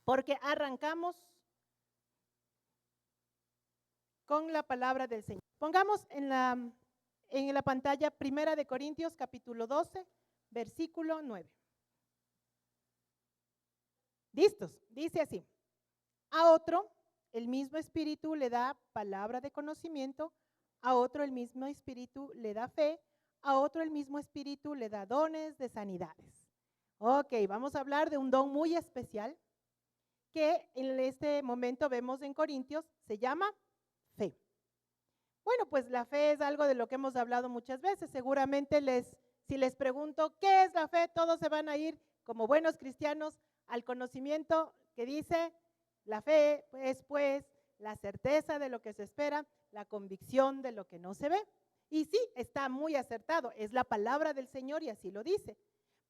porque arrancamos con la palabra del Señor. Pongamos en la pantalla 1 de Corintios capítulo 12, versículo 9. ¿Listos? Dice así: a otro el mismo Espíritu le da palabra de conocimiento, a otro el mismo Espíritu le da fe, a otro el mismo Espíritu le da dones de sanidades. Ok, vamos a hablar de un don muy especial que en este momento vemos en Corintios, se llama fe. Bueno, pues la fe es algo de lo que hemos hablado muchas veces. Seguramente si les pregunto qué es la fe, todos se van a ir como buenos cristianos al conocimiento que dice: la fe es pues la certeza de lo que se espera, la convicción de lo que no se ve. Y sí, está muy acertado, es la palabra del Señor y así lo dice.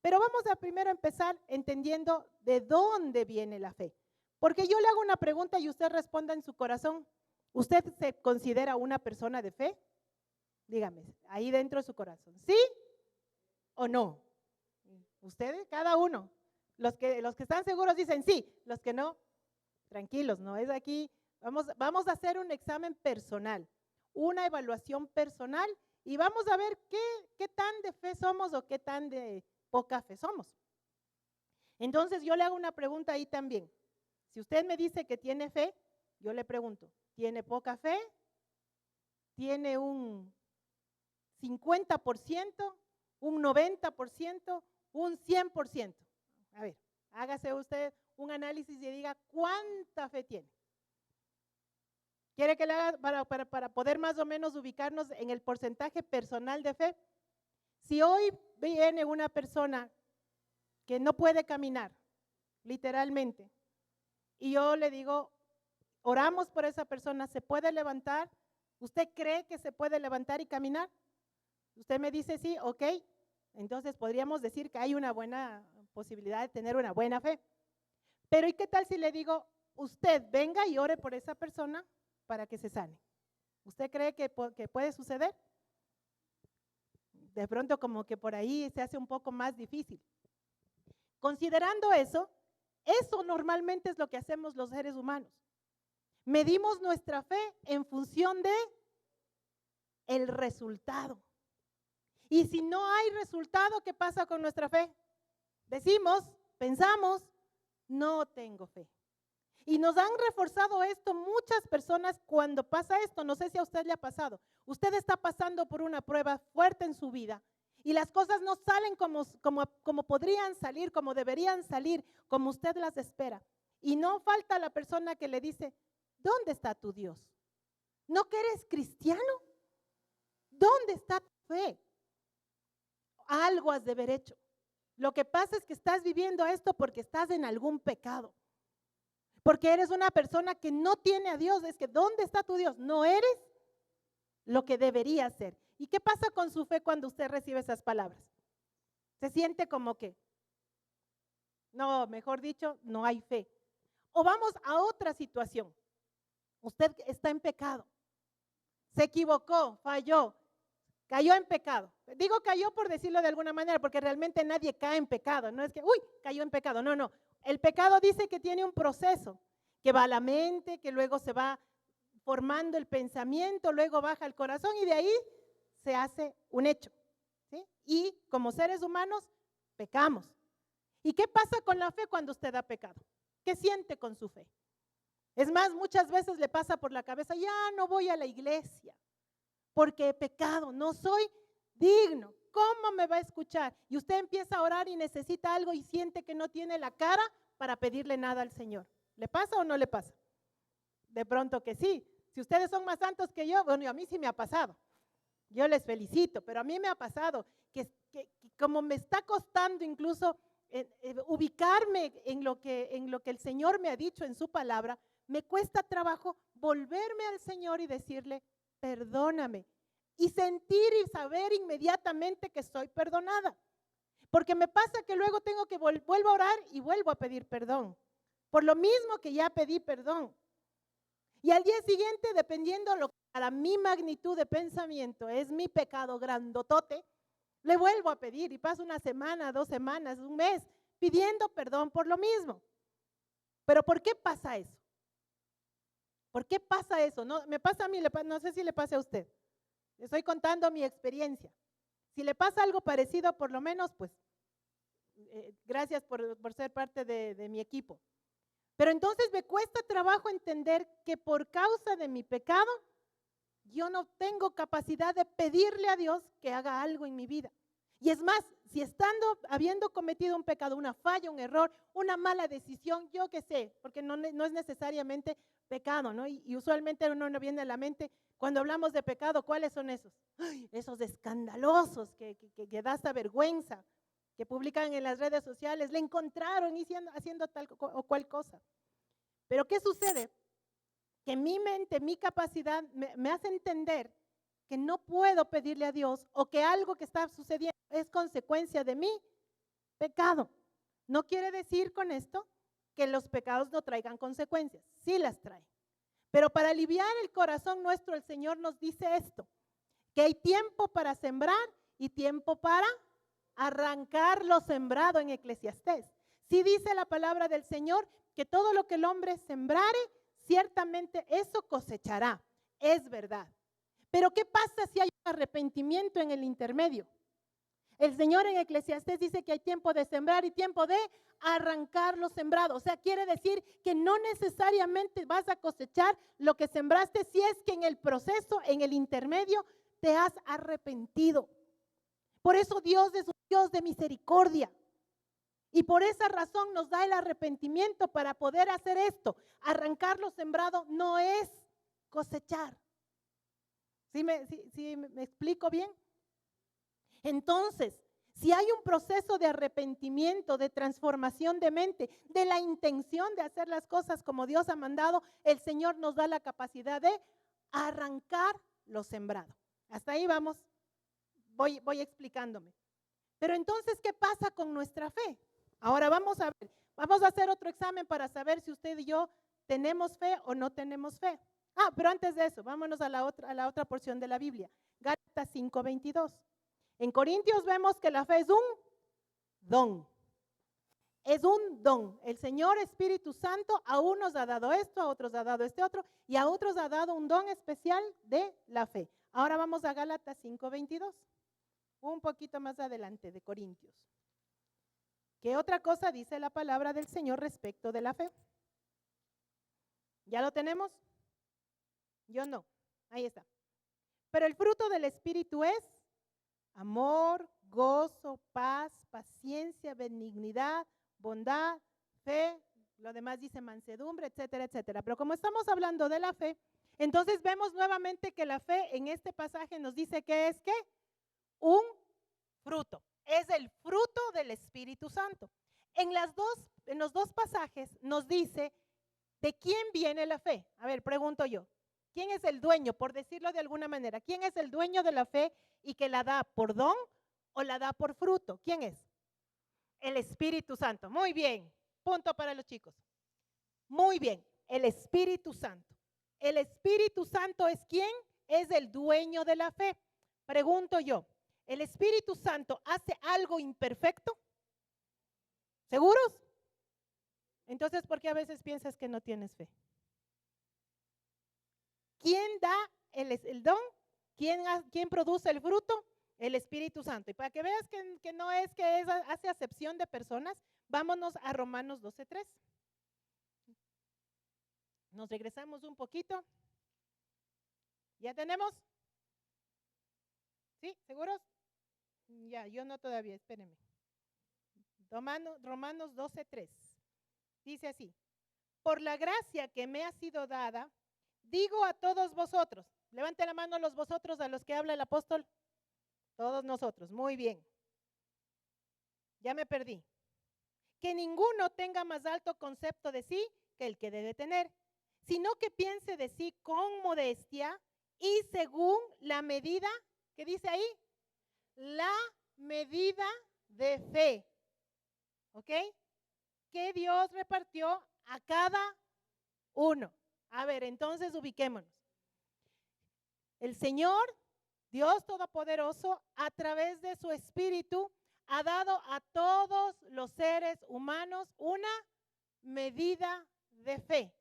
Pero vamos a primero empezar entendiendo de dónde viene la fe. Porque yo le hago una pregunta y usted responda en su corazón. ¿Usted se considera una persona de fe? Dígame, ahí dentro de su corazón, ¿sí o no? Ustedes, cada uno. Los que están seguros dicen sí, los que no, tranquilos, no es aquí. Vamos a hacer un examen personal, una evaluación personal y vamos a ver qué tan de fe somos o qué tan de poca fe somos. Entonces yo le hago una pregunta ahí también. Si usted me dice que tiene fe, yo le pregunto, ¿tiene poca fe? ¿Tiene un 50%, un 90%, un 100%? A ver, hágase usted un análisis y diga cuánta fe tiene. ¿Quiere que le haga para poder más o menos ubicarnos en el porcentaje personal de fe? Si hoy viene una persona que no puede caminar, literalmente, y yo le digo, oramos por esa persona, ¿se puede levantar? ¿Usted cree que se puede levantar y caminar? Usted me dice sí, ok, entonces podríamos decir que hay una buena posibilidad de tener una buena fe. Pero ¿y qué tal si le digo, usted venga y ore por esa persona para que se sane? ¿Usted cree que puede suceder? De pronto como que por ahí se hace un poco más difícil. Considerando eso normalmente es lo que hacemos los seres humanos. Medimos nuestra fe en función de el resultado. Y si no hay resultado, ¿qué pasa con nuestra fe? Decimos, pensamos, no tengo fe. Y nos han reforzado esto muchas personas cuando pasa esto. No sé si a usted le ha pasado. Usted está pasando por una prueba fuerte en su vida y las cosas no salen como podrían salir, como deberían salir, como usted las espera. Y no falta la persona que le dice, ¿dónde está tu Dios? ¿No que eres cristiano? ¿Dónde está tu fe? Algo has de haber hecho. Lo que pasa es que estás viviendo esto porque estás en algún pecado. Porque eres una persona que no tiene a Dios. Es que ¿dónde está tu Dios? No eres lo que deberías ser. ¿Y qué pasa con su fe cuando usted recibe esas palabras? Se siente como que, no, mejor dicho, no hay fe. O vamos a otra situación. Usted está en pecado. Se equivocó, falló, cayó en pecado. Digo cayó por decirlo de alguna manera, porque realmente nadie cae en pecado. No es que, uy, cayó en pecado. No, no. El pecado dice que tiene un proceso, que va a la mente, que luego se va formando el pensamiento, luego baja al corazón y de ahí se hace un hecho. ¿Sí? Y como seres humanos, pecamos. ¿Y qué pasa con la fe cuando usted ha pecado? ¿Qué siente con su fe? Es más, muchas veces le pasa por la cabeza, ya no voy a la iglesia porque he pecado, no soy digno. ¿Cómo me va a escuchar? Y usted empieza a orar y necesita algo y siente que no tiene la cara para pedirle nada al Señor. ¿Le pasa o no le pasa? De pronto que sí. Si ustedes son más santos que yo, bueno, a mí sí me ha pasado. Yo les felicito, pero a mí me ha pasado que como me está costando incluso ubicarme en lo que el Señor me ha dicho en su palabra, me cuesta trabajo volverme al Señor y decirle, perdóname, y sentir y saber inmediatamente que soy perdonada. Porque me pasa que luego tengo que vuelvo a orar y vuelvo a pedir perdón, por lo mismo que ya pedí perdón. Y al día siguiente, dependiendo lo que para mi magnitud de pensamiento es mi pecado grandotote, le vuelvo a pedir y paso una semana, 2 semanas, un mes, pidiendo perdón por lo mismo. Pero ¿por qué pasa eso? ¿Por qué pasa eso? No, me pasa a mí, no sé si le pasa a usted. Estoy contando mi experiencia. Si le pasa algo parecido, por lo menos, pues, gracias por ser parte de mi equipo. Pero entonces me cuesta trabajo entender que por causa de mi pecado, yo no tengo capacidad de pedirle a Dios que haga algo en mi vida. Y es más, si habiendo cometido un pecado, una falla, un error, una mala decisión, yo qué sé, porque no es necesariamente pecado, ¿no? Y usualmente uno no viene a la mente, cuando hablamos de pecado, ¿cuáles son esos? ¡Ay! Esos escandalosos que da hasta vergüenza, que publican en las redes sociales, le encontraron haciendo tal o cual cosa. Pero ¿qué sucede? Que mi mente, mi capacidad me hace entender que no puedo pedirle a Dios o que algo que está sucediendo es consecuencia de mi pecado. No quiere decir con esto que los pecados no traigan consecuencias, sí las traen. Pero para aliviar el corazón nuestro, el Señor nos dice esto, que hay tiempo para sembrar y tiempo para arrancar lo sembrado en Eclesiastés. Sí dice la palabra del Señor que todo lo que el hombre sembrare, ciertamente eso cosechará. Es verdad. Pero ¿qué pasa si hay un arrepentimiento en el intermedio? El Señor en Eclesiastés dice que hay tiempo de sembrar y tiempo de arrancar lo sembrado. O sea, quiere decir que no necesariamente vas a cosechar lo que sembraste si es que en el proceso, en el intermedio, te has arrepentido. Por eso Dios es un Dios de misericordia. Y por esa razón nos da el arrepentimiento para poder hacer esto. Arrancar lo sembrado no es cosechar. ¿Sí me explico bien? Entonces, si hay un proceso de arrepentimiento, de transformación de mente, de la intención de hacer las cosas como Dios ha mandado, el Señor nos da la capacidad de arrancar lo sembrado. Hasta ahí vamos, voy explicándome. Pero entonces, ¿qué pasa con nuestra fe? Ahora vamos a hacer otro examen para saber si usted y yo tenemos fe o no tenemos fe. Pero antes de eso, vámonos a la otra porción de la Biblia, Gálatas 5:22. En Corintios vemos que la fe es un don. Es un don. El Señor Espíritu Santo a unos ha dado esto, a otros ha dado este otro, y a otros ha dado un don especial de la fe. Ahora vamos a Gálatas 5:22. Un poquito más adelante de Corintios. ¿Qué otra cosa dice la palabra del Señor respecto de la fe? ¿Ya lo tenemos? Yo no. Ahí está. Pero el fruto del Espíritu es amor, gozo, paz, paciencia, benignidad, bondad, fe, lo demás dice mansedumbre, etcétera, etcétera. Pero como estamos hablando de la fe, entonces vemos nuevamente que la fe en este pasaje nos dice que es ¿qué? Un fruto. Es el fruto del Espíritu Santo. En los dos pasajes nos dice de quién viene la fe. A ver, pregunto yo. ¿Quién es el dueño, por decirlo de alguna manera? ¿Quién es el dueño de la fe y que la da por don o la da por fruto? ¿Quién es? El Espíritu Santo. Muy bien. Punto para los chicos. Muy bien. El Espíritu Santo. ¿El Espíritu Santo es quién? Es el dueño de la fe. Pregunto yo, ¿el Espíritu Santo hace algo imperfecto? ¿Seguros? Entonces, ¿por qué a veces piensas que no tienes fe? ¿Quién da el don? ¿Quién produce el fruto? El Espíritu Santo. Y para que veas que no es que hace acepción de personas, vámonos a Romanos 12:3. Nos regresamos un poquito. ¿Ya tenemos? ¿Sí? ¿Seguros? Ya, yo no todavía, espérenme. Romanos 12:3. Dice así: por la gracia que me ha sido dada, digo a todos vosotros, levanten la mano los vosotros a los que habla el apóstol. Todos nosotros, muy bien. Ya me perdí. Que ninguno tenga más alto concepto de sí que el que debe tener, sino que piense de sí con modestia y según la medida, ¿qué dice ahí? La medida de fe, ¿ok? Que Dios repartió a cada uno. A ver, entonces ubiquémonos. El Señor, Dios Todopoderoso, a través de su Espíritu, ha dado a todos los seres humanos una medida de fe.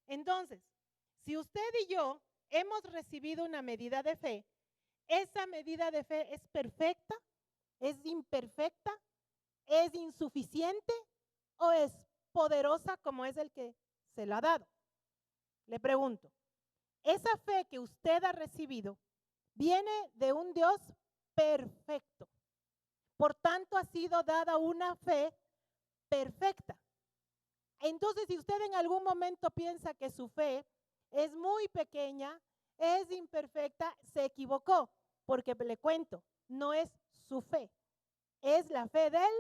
Entonces, si usted y yo hemos recibido una medida de fe, ¿esa medida de fe es perfecta? ¿Es imperfecta? ¿Es insuficiente? ¿O es poderosa como es el que se la ha dado? Le pregunto, esa fe que usted ha recibido viene de un Dios perfecto. Por tanto, ha sido dada una fe perfecta. Entonces, si usted en algún momento piensa que su fe es muy pequeña, es imperfecta, se equivocó, porque le cuento, no es su fe, es la fe del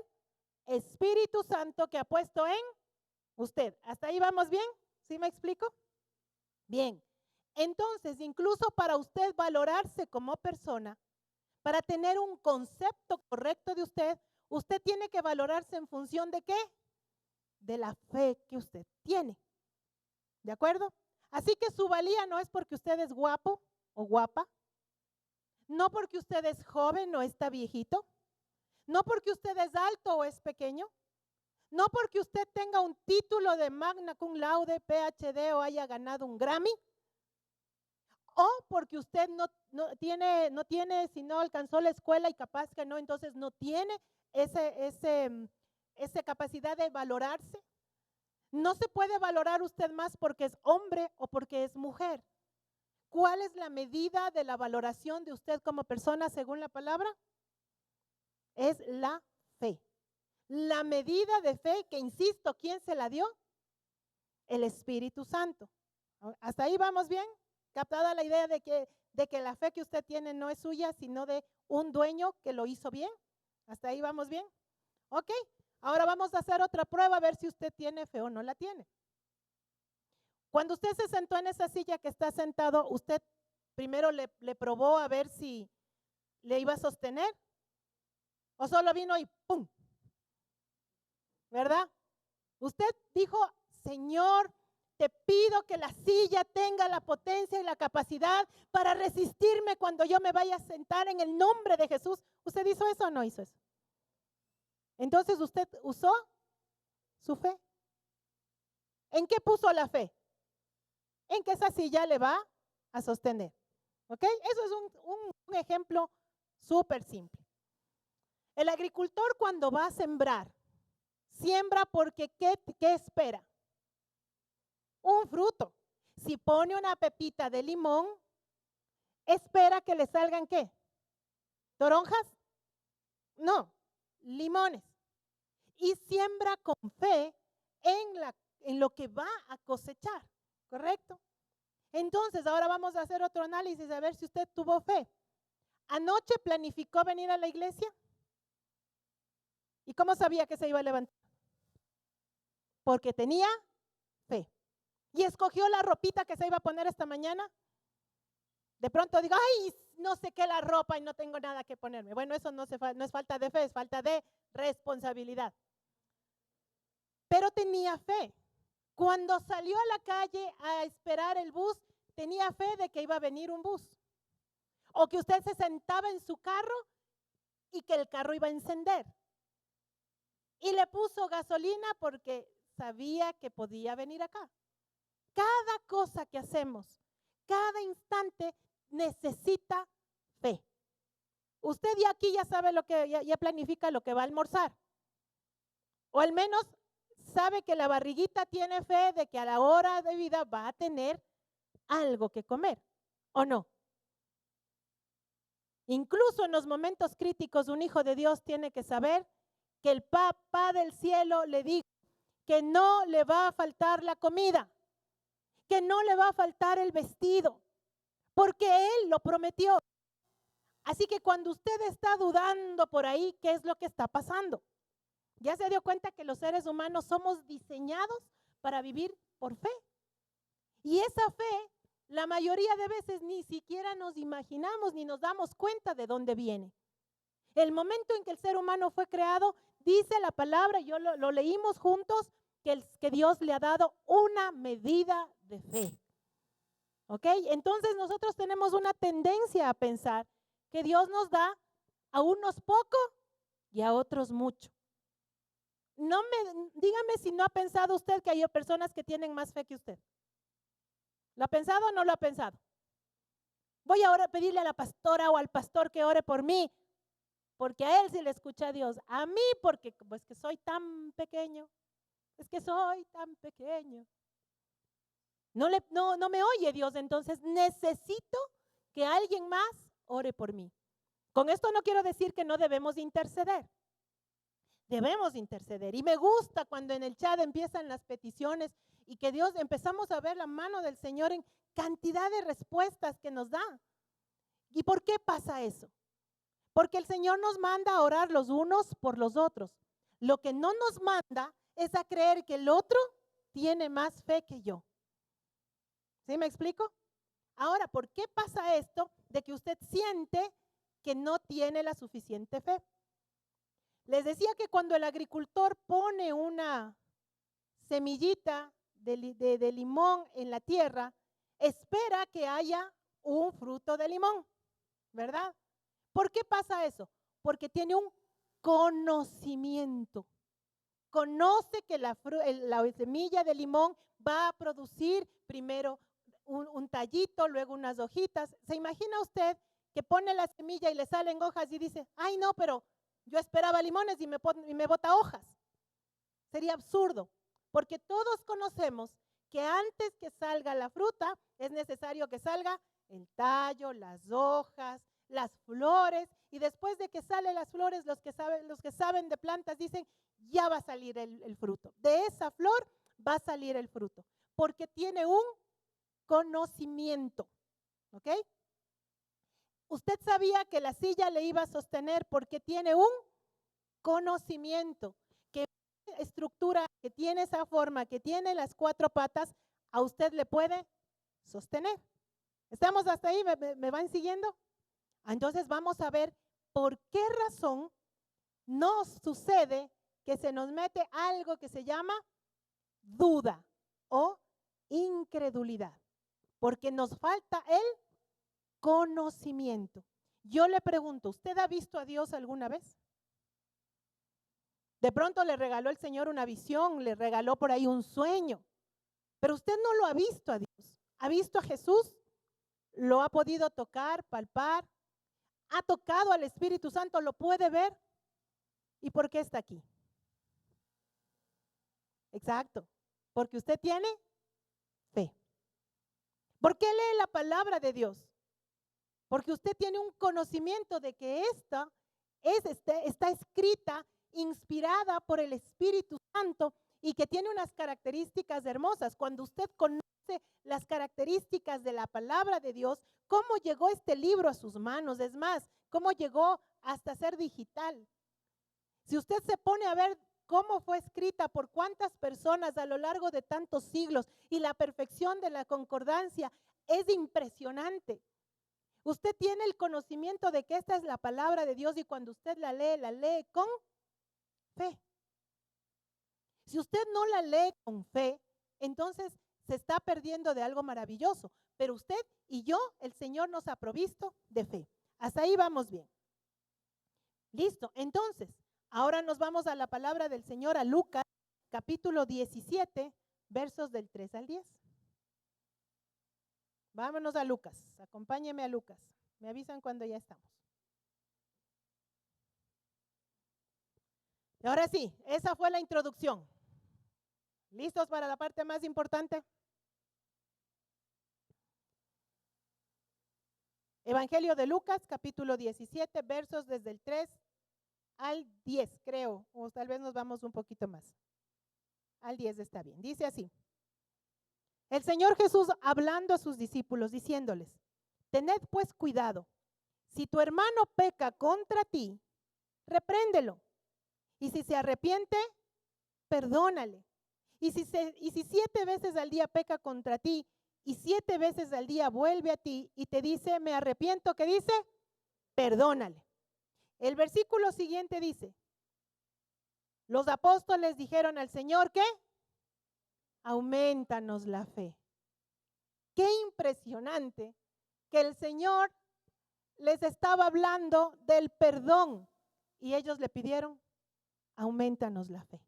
Espíritu Santo que ha puesto en usted. ¿Hasta ahí vamos bien? ¿Sí me explico? Bien. Entonces, incluso para usted valorarse como persona, para tener un concepto correcto de usted, usted tiene que valorarse en función de ¿qué? De la fe que usted tiene. ¿De acuerdo? Así que su valía no es porque usted es guapo o guapa, no porque usted es joven o está viejito, no porque usted es alto o es pequeño, no porque usted tenga un título de magna cum laude, PhD o haya ganado un Grammy, o porque usted no tiene, si no alcanzó la escuela y capaz que no, entonces no tiene esa capacidad de valorarse. No se puede valorar usted más porque es hombre o porque es mujer. ¿Cuál es la medida de la valoración de usted como persona según la palabra? Es la fe. La medida de fe que, insisto, ¿quién se la dio? El Espíritu Santo. ¿Hasta ahí vamos bien? ¿Captada la idea de que la fe que usted tiene no es suya, sino de un dueño que lo hizo bien? ¿Hasta ahí vamos bien? Ok, ahora vamos a hacer otra prueba a ver si usted tiene fe o no la tiene. Cuando usted se sentó en esa silla que está sentado, ¿usted primero le probó a ver si le iba a sostener? ¿O solo vino y ¡pum! ¿Verdad? Usted dijo, Señor, te pido que la silla tenga la potencia y la capacidad para resistirme cuando yo me vaya a sentar en el nombre de Jesús. ¿Usted hizo eso o no hizo eso? Entonces usted usó su fe. ¿En qué puso la fe? En que esa silla le va a sostener. ¿Ok? Eso es un ejemplo súper simple. El agricultor cuando va a sembrar, siembra porque ¿qué espera? Un fruto. Si pone una pepita de limón, espera que le salgan ¿qué? ¿Toronjas? No, limones. Y siembra con fe en lo que va a cosechar, ¿correcto? Entonces, ahora vamos a hacer otro análisis a ver si usted tuvo fe. ¿Anoche planificó venir a la iglesia? ¿Y cómo sabía que se iba a levantar? Porque tenía fe. ¿Y escogió la ropita que se iba a poner esta mañana? De pronto digo, ay, no sé qué la ropa y no tengo nada que ponerme. Bueno, eso no es falta de fe, es falta de responsabilidad. Pero tenía fe. Cuando salió a la calle a esperar el bus, tenía fe de que iba a venir un bus. O que usted se sentaba en su carro y que el carro iba a encender. Y le puso gasolina porque sabía que podía venir acá. Cada cosa que hacemos, cada instante necesita fe. Usted ya aquí ya sabe lo que, ya planifica lo que va a almorzar. O al menos sabe que la barriguita tiene fe de que a la hora de vida va a tener algo que comer, ¿o no? Incluso en los momentos críticos, un hijo de Dios tiene que saber que el Papá del cielo le dijo que no le va a faltar la comida, que no le va a faltar el vestido, porque Él lo prometió. Así que cuando usted está dudando por ahí, ¿qué es lo que está pasando? ¿Ya se dio cuenta que los seres humanos somos diseñados para vivir por fe? Y esa fe, la mayoría de veces ni siquiera nos imaginamos ni nos damos cuenta de dónde viene. El momento en que el ser humano fue creado, dice la palabra, yo lo leímos juntos, que Dios le ha dado una medida de fe. ¿Ok? Entonces nosotros tenemos una tendencia a pensar que Dios nos da a unos poco y a otros mucho. dígame si no ha pensado usted que hay personas que tienen más fe que usted. ¿Lo ha pensado o no lo ha pensado? Voy ahora a pedirle a la pastora o al pastor que ore por mí, porque a él sí le escucha a Dios. A mí porque pues que soy tan pequeño. Es que soy tan pequeño. No me oye Dios, entonces necesito que alguien más ore por mí. Con esto no quiero decir que no debemos interceder. Debemos interceder. Y me gusta cuando en el chat empiezan las peticiones y que Dios empezamos a ver la mano del Señor en cantidad de respuestas que nos da. ¿Y por qué pasa eso? Porque el Señor nos manda a orar los unos por los otros. Lo que no nos manda es a creer que el otro tiene más fe que yo. ¿Sí me explico? Ahora, ¿por qué pasa esto de que usted siente que no tiene la suficiente fe? Les decía que cuando el agricultor pone una semillita de limón en la tierra, espera que haya un fruto de limón, ¿verdad? ¿Por qué pasa eso? Porque tiene un conocimiento. Conoce que la semilla de limón va a producir primero un tallito, luego unas hojitas. ¿Se imagina usted que pone la semilla y le salen hojas y dice, ay no, pero yo esperaba limones y me bota hojas? Sería absurdo, porque todos conocemos que antes que salga la fruta es necesario que salga el tallo, las hojas, las flores, y después de que salen las flores, los que saben de plantas dicen, ya va a salir el fruto. De esa flor va a salir el fruto, porque tiene un conocimiento, ¿ok? Usted sabía que la silla le iba a sostener porque tiene un conocimiento, que estructura, que tiene esa forma, que tiene las 4 patas, a usted le puede sostener. ¿Estamos hasta ahí? ¿Me van siguiendo? Entonces vamos a ver por qué razón nos sucede que se nos mete algo que se llama duda o incredulidad, porque nos falta el conocimiento. Yo le pregunto, ¿usted ha visto a Dios alguna vez? De pronto le regaló el Señor una visión, le regaló por ahí un sueño, pero usted no lo ha visto a Dios. ¿Ha visto a Jesús? ¿Lo ha podido tocar, palpar? ¿Ha tocado al Espíritu Santo? ¿Lo puede ver? ¿Y por qué está aquí? Exacto, porque usted tiene fe. ¿Por qué lee la palabra de Dios? Porque usted tiene un conocimiento de que esta está escrita, inspirada por el Espíritu Santo y que tiene unas características hermosas. Cuando usted conoce las características de la palabra de Dios, cómo llegó este libro a sus manos, es más, cómo llegó hasta ser digital. Si usted se pone a ver cómo fue escrita por cuántas personas a lo largo de tantos siglos y la perfección de la concordancia, es impresionante. Usted tiene el conocimiento de que esta es la palabra de Dios y cuando usted la lee con fe. Si usted no la lee con fe, entonces se está perdiendo de algo maravilloso. Pero usted y yo, el Señor nos ha provisto de fe. Hasta ahí vamos bien. Listo. Entonces, ahora nos vamos a la palabra del Señor, a Lucas, capítulo 17, versos del 3 al 10. Vámonos a Lucas. Acompáñeme a Lucas. Me avisan cuando ya estamos. Y ahora sí, esa fue la introducción. ¿Listos para la parte más importante? Evangelio de Lucas, capítulo 17, versos desde el 3 al 10, creo, o tal vez nos vamos un poquito más. Al 10 está bien. Dice así: el Señor Jesús hablando a sus discípulos, diciéndoles, tened pues cuidado, si tu hermano peca contra ti, repréndelo, y si se arrepiente, perdónale. Y si 7 veces al día peca contra ti, y 7 veces al día vuelve a ti y te dice, me arrepiento, ¿qué dice? Perdónale. El versículo siguiente dice, los apóstoles dijeron al Señor, ¿qué? Aumentanos la fe. Qué impresionante que el Señor les estaba hablando del perdón y ellos le pidieron, aumentanos la fe.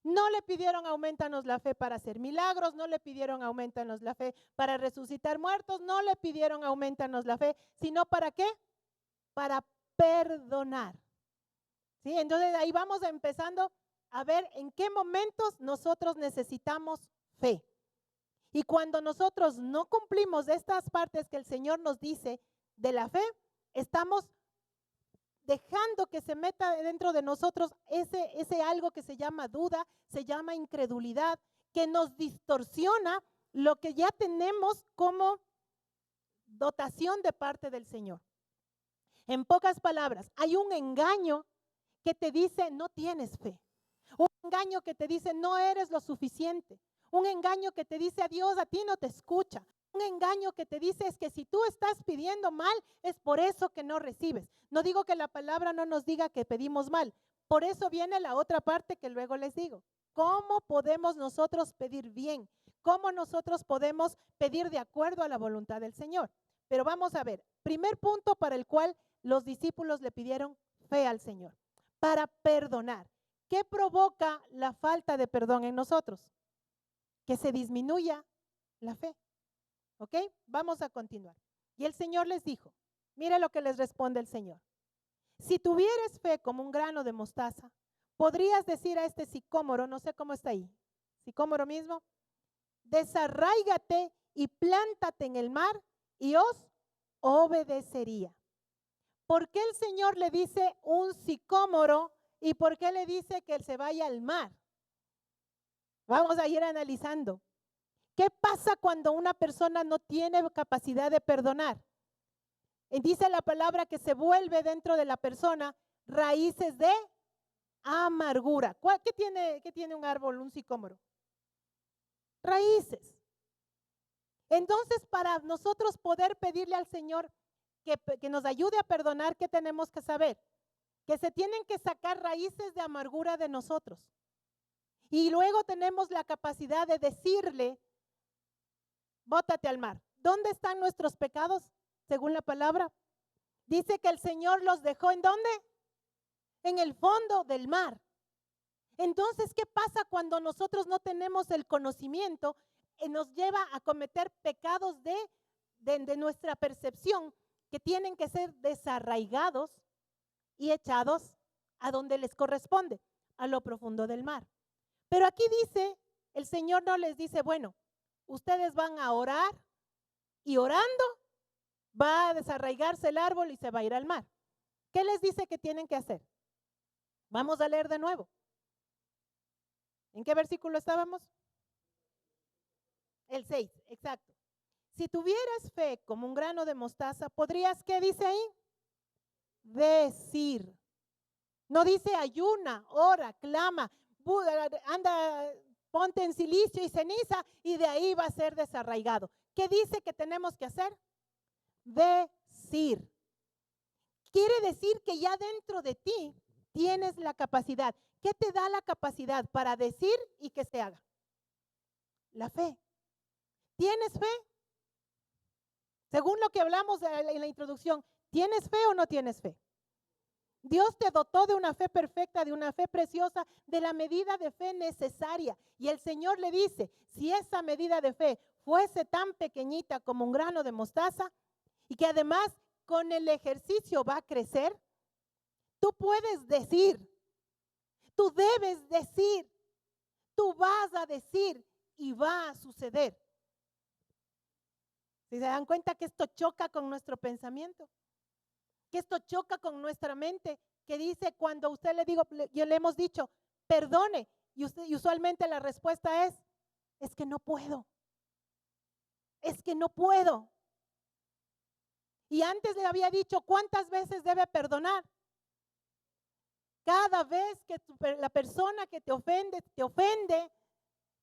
No le pidieron aumentanos la fe para hacer milagros, no le pidieron aumentanos la fe para resucitar muertos, no le pidieron aumentanos la fe, sino ¿para qué? Para perdonar. ¿Sí? Entonces ahí vamos empezando a ver en qué momentos nosotros necesitamos fe. Y cuando nosotros no cumplimos estas partes que el Señor nos dice de la fe, estamos dejando que se meta dentro de nosotros ese algo que se llama duda, se llama incredulidad, que nos distorsiona lo que ya tenemos como dotación de parte del Señor. En pocas palabras, hay un engaño que te dice no tienes fe, un engaño que te dice no eres lo suficiente, un engaño que te dice a Dios a ti no te escucha, un engaño que te dice es que si tú estás pidiendo mal, es por eso que no recibes. No digo que la palabra no nos diga que pedimos mal. Por eso viene la otra parte que luego les digo. ¿Cómo podemos nosotros pedir bien? ¿Cómo nosotros podemos pedir de acuerdo a la voluntad del Señor? Pero vamos a ver, primer punto para el cual los discípulos le pidieron fe al Señor, para perdonar. ¿Qué provoca la falta de perdón en nosotros? Que se disminuya la fe. ¿Ok? Vamos a continuar. Y el Señor les dijo, mire lo que les responde el Señor. Si tuvieres fe como un grano de mostaza, podrías decir a este sicómoro, no sé cómo está ahí, sicómoro mismo, desarráigate y plántate en el mar y os obedecería. ¿Por qué el Señor le dice un sicómoro y por qué le dice que él se vaya al mar? Vamos a ir analizando. ¿Qué pasa cuando una persona no tiene capacidad de perdonar? Dice la palabra que se vuelve dentro de la persona raíces de amargura. ¿Qué tiene un árbol, un sicómoro? Raíces. Entonces, para nosotros poder pedirle al Señor que nos ayude a perdonar, ¿qué tenemos que saber? Que se tienen que sacar raíces de amargura de nosotros. Y luego tenemos la capacidad de decirle, bótate al mar. ¿Dónde están nuestros pecados? Según la palabra. Dice que el Señor los dejó ¿en dónde? En el fondo del mar. Entonces, ¿qué pasa cuando nosotros no tenemos el conocimiento? Nos lleva a cometer pecados de nuestra percepción que tienen que ser desarraigados y echados a donde les corresponde, a lo profundo del mar. Pero aquí dice, el Señor no les dice, bueno, ustedes van a orar y orando va a desarraigarse el árbol y se va a ir al mar. ¿Qué les dice que tienen que hacer? Vamos a leer de nuevo. ¿En qué versículo estábamos? El 6, exacto. Si tuvieras fe como un grano de mostaza, ¿podrías qué dice ahí? Decir. No dice ayuna, ora, clama, anda, ponte en silicio y ceniza y de ahí va a ser desarraigado. ¿Qué dice que tenemos que hacer? Decir. Quiere decir que ya dentro de ti tienes la capacidad. ¿Qué te da la capacidad para decir y que se haga? La fe. ¿Tienes fe? Según lo que hablamos en la introducción, ¿tienes fe o no tienes fe? Dios te dotó de una fe perfecta, de una fe preciosa, de la medida de fe necesaria. Y el Señor le dice, si esa medida de fe fuese tan pequeñita como un grano de mostaza y que además con el ejercicio va a crecer, tú puedes decir, tú debes decir, tú vas a decir y va a suceder. Si se dan cuenta que esto choca con nuestro pensamiento, que esto choca con nuestra mente, que dice cuando usted le digo, yo le hemos dicho, perdone, y usualmente la respuesta es que no puedo, es que no puedo. Y antes le había dicho, ¿cuántas veces debe perdonar? Cada vez que la persona que te ofende,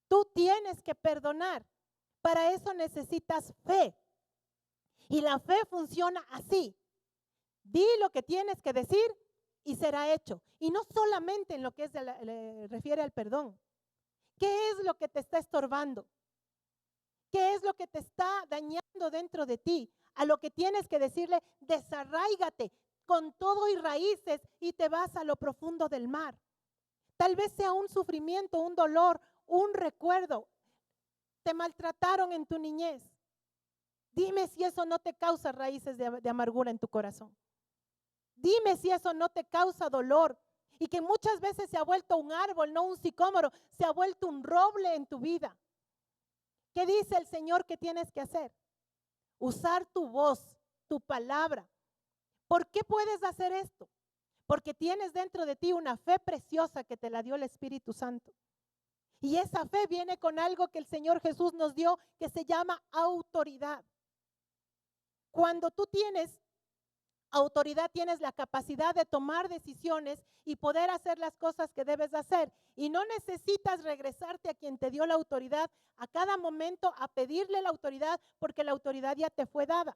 tú tienes que perdonar. Para eso necesitas fe. Y la fe funciona así. Di lo que tienes que decir y será hecho. Y no solamente en lo que refiere al perdón. ¿Qué es lo que te está estorbando? ¿Qué es lo que te está dañando dentro de ti? A lo que tienes que decirle, desarráigate con todo y raíces y te vas a lo profundo del mar. Tal vez sea un sufrimiento, un dolor, un recuerdo. Te maltrataron en tu niñez. Dime si eso no te causa raíces de amargura en tu corazón. Dime si eso no te causa dolor y que muchas veces se ha vuelto un árbol, no un sicómoro, se ha vuelto un roble en tu vida. ¿Qué dice el Señor que tienes que hacer? Usar tu voz, tu palabra. ¿Por qué puedes hacer esto? Porque tienes dentro de ti una fe preciosa que te la dio el Espíritu Santo. Y esa fe viene con algo que el Señor Jesús nos dio que se llama autoridad. Cuando tú tienes autoridad, tienes la capacidad de tomar decisiones y poder hacer las cosas que debes hacer. Y no necesitas regresarte a quien te dio la autoridad a cada momento a pedirle la autoridad porque la autoridad ya te fue dada.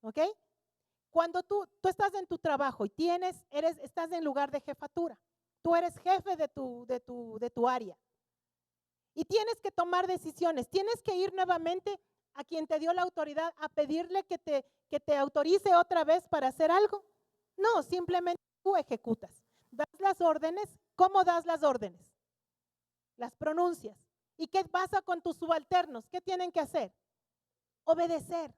¿Ok? Cuando tú estás en tu trabajo y estás en lugar de jefatura, tú eres jefe de tu área y tienes que tomar decisiones, tienes que ir nuevamente a quien te dio la autoridad a pedirle que te autorice otra vez para hacer algo. No, simplemente tú ejecutas. Das las órdenes. ¿Cómo das las órdenes? Las pronuncias. ¿Y qué pasa con tus subalternos? ¿Qué tienen que hacer? Obedecer.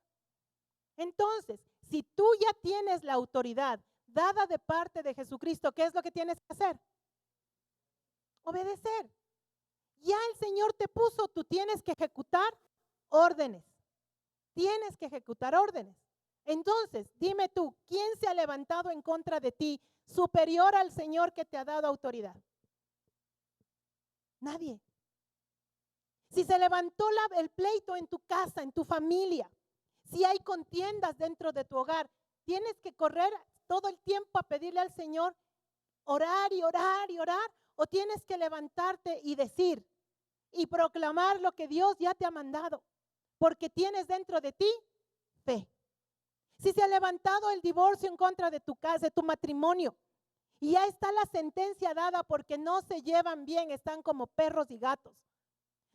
Entonces, si tú ya tienes la autoridad dada de parte de Jesucristo, ¿qué es lo que tienes que hacer? Obedecer. Ya el Señor te puso, tú tienes que ejecutar órdenes. Tienes que ejecutar órdenes. Entonces, dime tú, ¿quién se ha levantado en contra de ti superior al Señor que te ha dado autoridad? Nadie. Si se levantó el pleito en tu casa, en tu familia, si hay contiendas dentro de tu hogar, tienes que correr todo el tiempo a pedirle al Señor, orar y orar y orar, o tienes que levantarte y decir y proclamar lo que Dios ya te ha mandado, porque tienes dentro de ti fe. Si se ha levantado el divorcio en contra de tu casa, de tu matrimonio, y ya está la sentencia dada porque no se llevan bien, están como perros y gatos,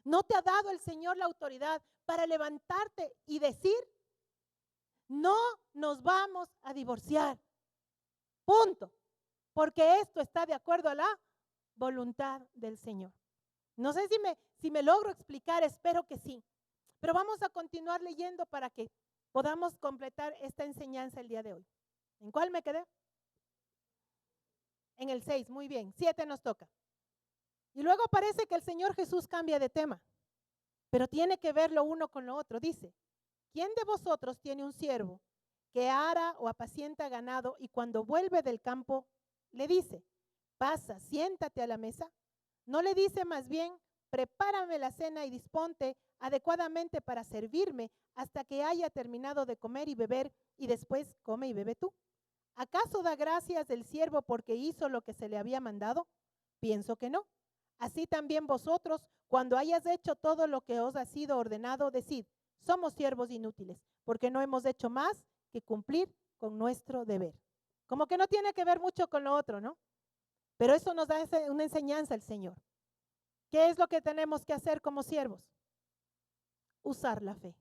¿no te ha dado el Señor la autoridad para levantarte y decir, no nos vamos a divorciar? Punto. Porque esto está de acuerdo a la voluntad del Señor. No sé si me logro explicar, espero que sí. Pero vamos a continuar leyendo para que podamos completar esta enseñanza el día de hoy. ¿En cuál me quedé? En el 6, muy bien. 7 nos toca. Y luego parece que el Señor Jesús cambia de tema, pero tiene que ver lo uno con lo otro. Dice, ¿quién de vosotros tiene un siervo que ara o apacienta ganado y cuando vuelve del campo le dice, pasa, siéntate a la mesa? ¿No le dice más bien, prepárame la cena y disponte adecuadamente para servirme hasta que haya terminado de comer y beber y después come y bebe tú? ¿Acaso da gracias el siervo porque hizo lo que se le había mandado? Pienso que no. Así también vosotros, cuando hayas hecho todo lo que os ha sido ordenado, decid, somos siervos inútiles, porque no hemos hecho más que cumplir con nuestro deber. Como que no tiene que ver mucho con lo otro, ¿no? Pero eso nos da una enseñanza el Señor. ¿Qué es lo que tenemos que hacer como siervos? Usar la fe.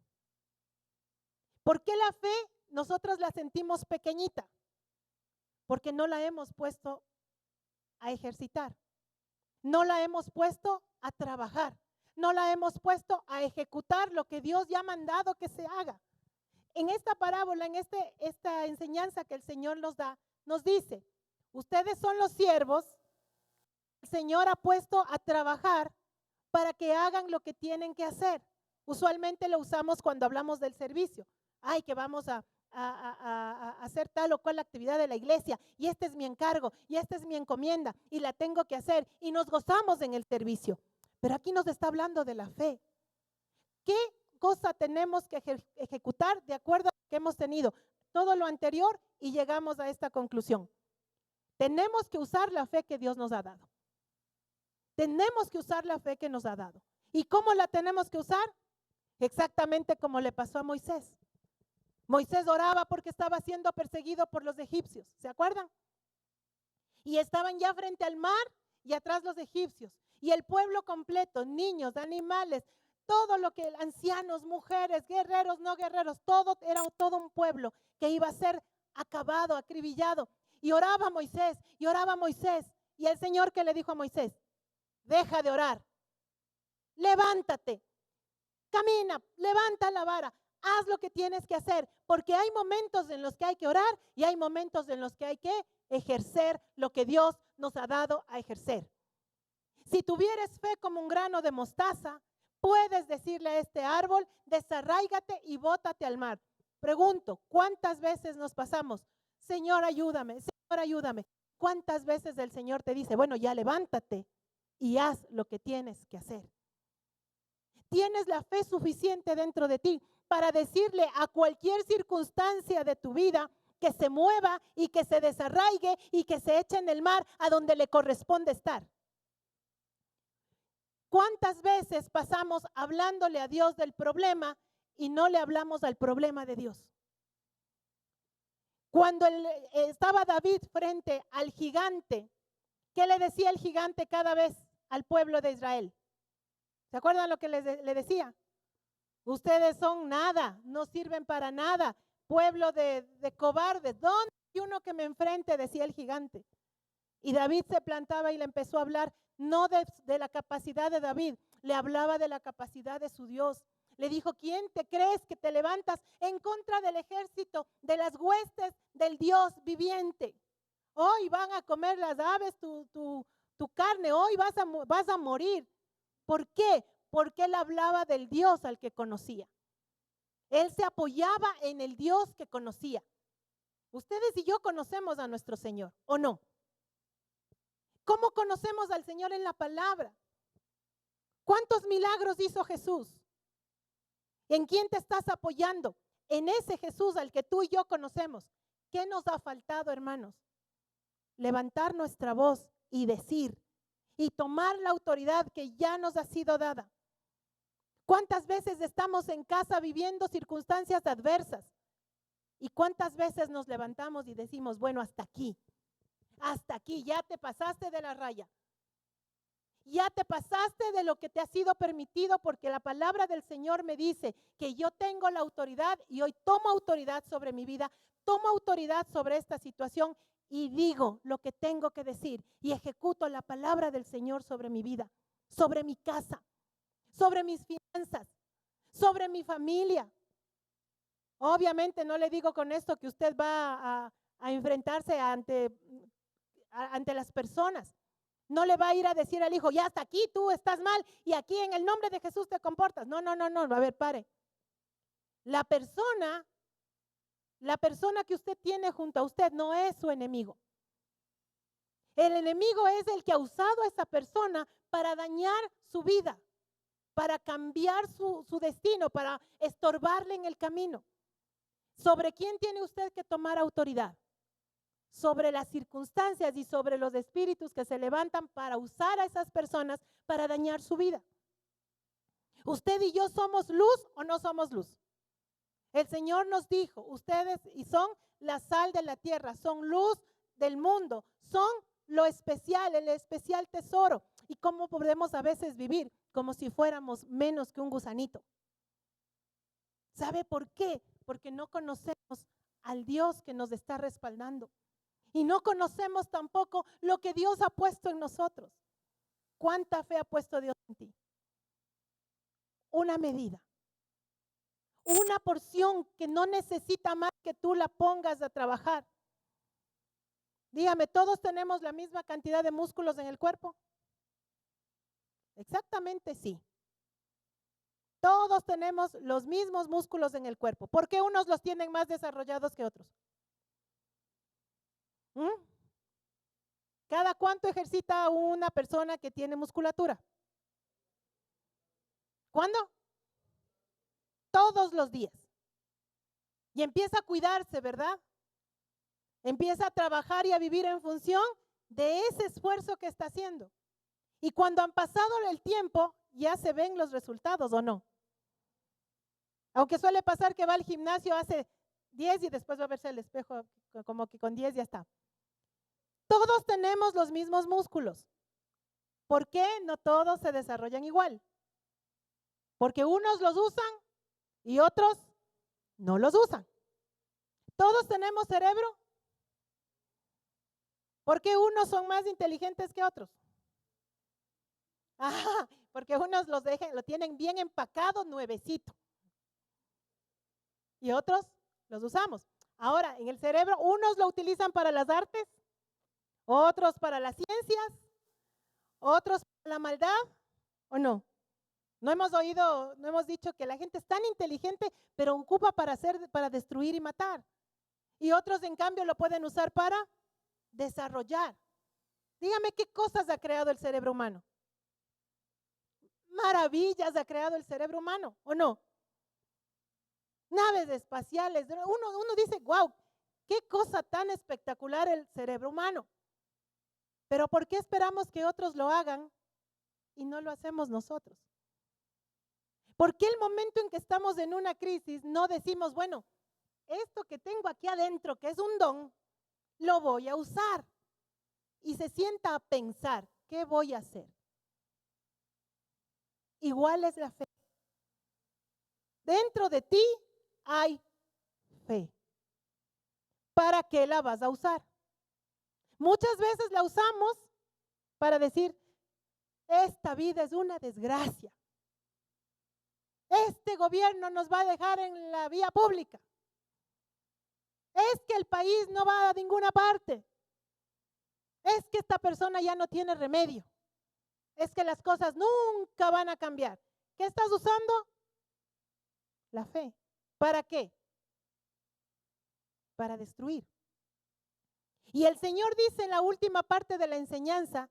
¿Por qué la fe nosotros la sentimos pequeñita? Porque no la hemos puesto a ejercitar. No la hemos puesto a trabajar. No la hemos puesto a ejecutar lo que Dios ya ha mandado que se haga. En esta parábola, en esta enseñanza que el Señor nos da, nos dice, ustedes son los siervos, el Señor ha puesto a trabajar para que hagan lo que tienen que hacer. Usualmente lo usamos cuando hablamos del servicio. Ay, que vamos a hacer tal o cual actividad de la iglesia y este es mi encargo y esta es mi encomienda y la tengo que hacer y nos gozamos en el servicio. Pero aquí nos está hablando de la fe. ¿Qué cosa tenemos que ejecutar de acuerdo a lo que hemos tenido? Todo lo anterior y llegamos a esta conclusión. Tenemos que usar la fe que Dios nos ha dado. Tenemos que usar la fe que nos ha dado. ¿Y cómo la tenemos que usar? Exactamente como le pasó a Moisés. Moisés oraba porque estaba siendo perseguido por los egipcios, ¿se acuerdan? Y estaban ya frente al mar y atrás los egipcios. Y el pueblo completo, niños, animales, todo lo que, ancianos, mujeres, guerreros, no guerreros, era todo un pueblo que iba a ser acabado, acribillado. Y oraba Moisés, Y el Señor que le dijo a Moisés, deja de orar, levántate, camina, levanta la vara, haz lo que tienes que hacer, porque hay momentos en los que hay que orar y hay momentos en los que hay que ejercer lo que Dios nos ha dado a ejercer. Si tuvieres fe como un grano de mostaza, puedes decirle a este árbol, desarráigate y bótate al mar. Pregunto, ¿cuántas veces nos pasamos? Señor, ayúdame, Señor, ayúdame. ¿Cuántas veces el Señor te dice, bueno, ya levántate y haz lo que tienes que hacer? Tienes la fe suficiente dentro de ti para decirle a cualquier circunstancia de tu vida que se mueva y que se desarraigue y que se eche en el mar a donde le corresponde estar. ¿Cuántas veces pasamos hablándole a Dios del problema y no le hablamos al problema de Dios? Cuando estaba David frente al gigante, ¿qué le decía el gigante cada vez al pueblo de Israel? ¿Se acuerdan lo que le decía? Ustedes son nada, no sirven para nada, pueblo de cobardes. ¿Dónde hay uno que me enfrente? Decía el gigante. Y David se plantaba y le empezó a hablar, no de la capacidad de David, le hablaba de la capacidad de su Dios. Le dijo, ¿quién te crees que te levantas en contra del ejército, de las huestes del Dios viviente? Hoy van a comer las aves tu carne, hoy vas a morir. ¿Por qué? Porque él hablaba del Dios al que conocía. Él se apoyaba en el Dios que conocía. Ustedes y yo conocemos a nuestro Señor, ¿o no? ¿Cómo conocemos al Señor en la palabra? ¿Cuántos milagros hizo Jesús? ¿En quién te estás apoyando? En ese Jesús al que tú y yo conocemos. ¿Qué nos ha faltado, hermanos? Levantar nuestra voz y decir y tomar la autoridad que ya nos ha sido dada. ¿Cuántas veces estamos en casa viviendo circunstancias adversas? ¿Y cuántas veces nos levantamos y decimos, bueno, hasta aquí, ya te pasaste de la raya? Ya te pasaste de lo que te ha sido permitido, porque la palabra del Señor me dice que yo tengo la autoridad y hoy tomo autoridad sobre mi vida, tomo autoridad sobre esta situación y digo lo que tengo que decir y ejecuto la palabra del Señor sobre mi vida, sobre mi casa, sobre mis finanzas, sobre mi familia. Obviamente no le digo con esto que usted va a enfrentarse ante las personas. No le va a ir a decir al hijo, ya hasta aquí tú estás mal y aquí en el nombre de Jesús te comportas. No, a ver, pare. La persona que usted tiene junto a usted no es su enemigo. El enemigo es el que ha usado a esa persona para dañar su vida, para cambiar su destino, para estorbarle en el camino. ¿Sobre quién tiene usted que tomar autoridad? Sobre las circunstancias y sobre los espíritus que se levantan para usar a esas personas para dañar su vida. ¿Usted y yo somos luz o no somos luz? El Señor nos dijo, ustedes y son la sal de la tierra, son luz del mundo, son lo especial, el especial tesoro. ¿Y cómo podemos a veces vivir? Como si fuéramos menos que un gusanito. ¿Sabe por qué? Porque no conocemos al Dios que nos está respaldando. Y no conocemos tampoco lo que Dios ha puesto en nosotros. ¿Cuánta fe ha puesto Dios en ti? Una medida. Una porción que no necesita más que tú la pongas a trabajar. Dígame, ¿todos tenemos la misma cantidad de músculos en el cuerpo? Exactamente sí. Todos tenemos los mismos músculos en el cuerpo. ¿Por qué unos los tienen más desarrollados que otros? ¿Cada cuánto ejercita una persona que tiene musculatura? ¿Cuándo? Todos los días. Y empieza a cuidarse, ¿verdad? Empieza a trabajar y a vivir en función de ese esfuerzo que está haciendo. Y cuando han pasado el tiempo, ya se ven los resultados, ¿o no? Aunque suele pasar que va al gimnasio, hace 10 y después va a verse al espejo como que con 10 ya está. Todos tenemos los mismos músculos. ¿Por qué no todos se desarrollan igual? Porque unos los usan y otros no los usan. ¿Todos tenemos cerebro? ¿Por qué unos son más inteligentes que otros? Ah, porque unos lo tienen bien empacado, nuevecito. Y otros los usamos. Ahora, en el cerebro, unos lo utilizan para las artes, otros para las ciencias, otros para la maldad, ¿o no? No hemos dicho que la gente es tan inteligente, pero ocupa para destruir y matar. Y otros, en cambio, lo pueden usar para desarrollar. Dígame qué cosas ha creado el cerebro humano. Maravillas ha creado el cerebro humano, ¿o no? Naves espaciales. Uno dice, wow, qué cosa tan espectacular el cerebro humano. Pero ¿por qué esperamos que otros lo hagan y no lo hacemos nosotros? ¿Por qué el momento en que estamos en una crisis no decimos, bueno, esto que tengo aquí adentro, que es un don, lo voy a usar? Y se sienta a pensar, ¿qué voy a hacer? Igual es la fe. Dentro de ti hay fe. ¿Para qué la vas a usar? Muchas veces la usamos para decir, esta vida es una desgracia. Este gobierno nos va a dejar en la vía pública. Es que el país no va a ninguna parte. Es que esta persona ya no tiene remedio. Es que las cosas nunca van a cambiar. ¿Qué estás usando? La fe. ¿Para qué? Para destruir. Y el Señor dice en la última parte de la enseñanza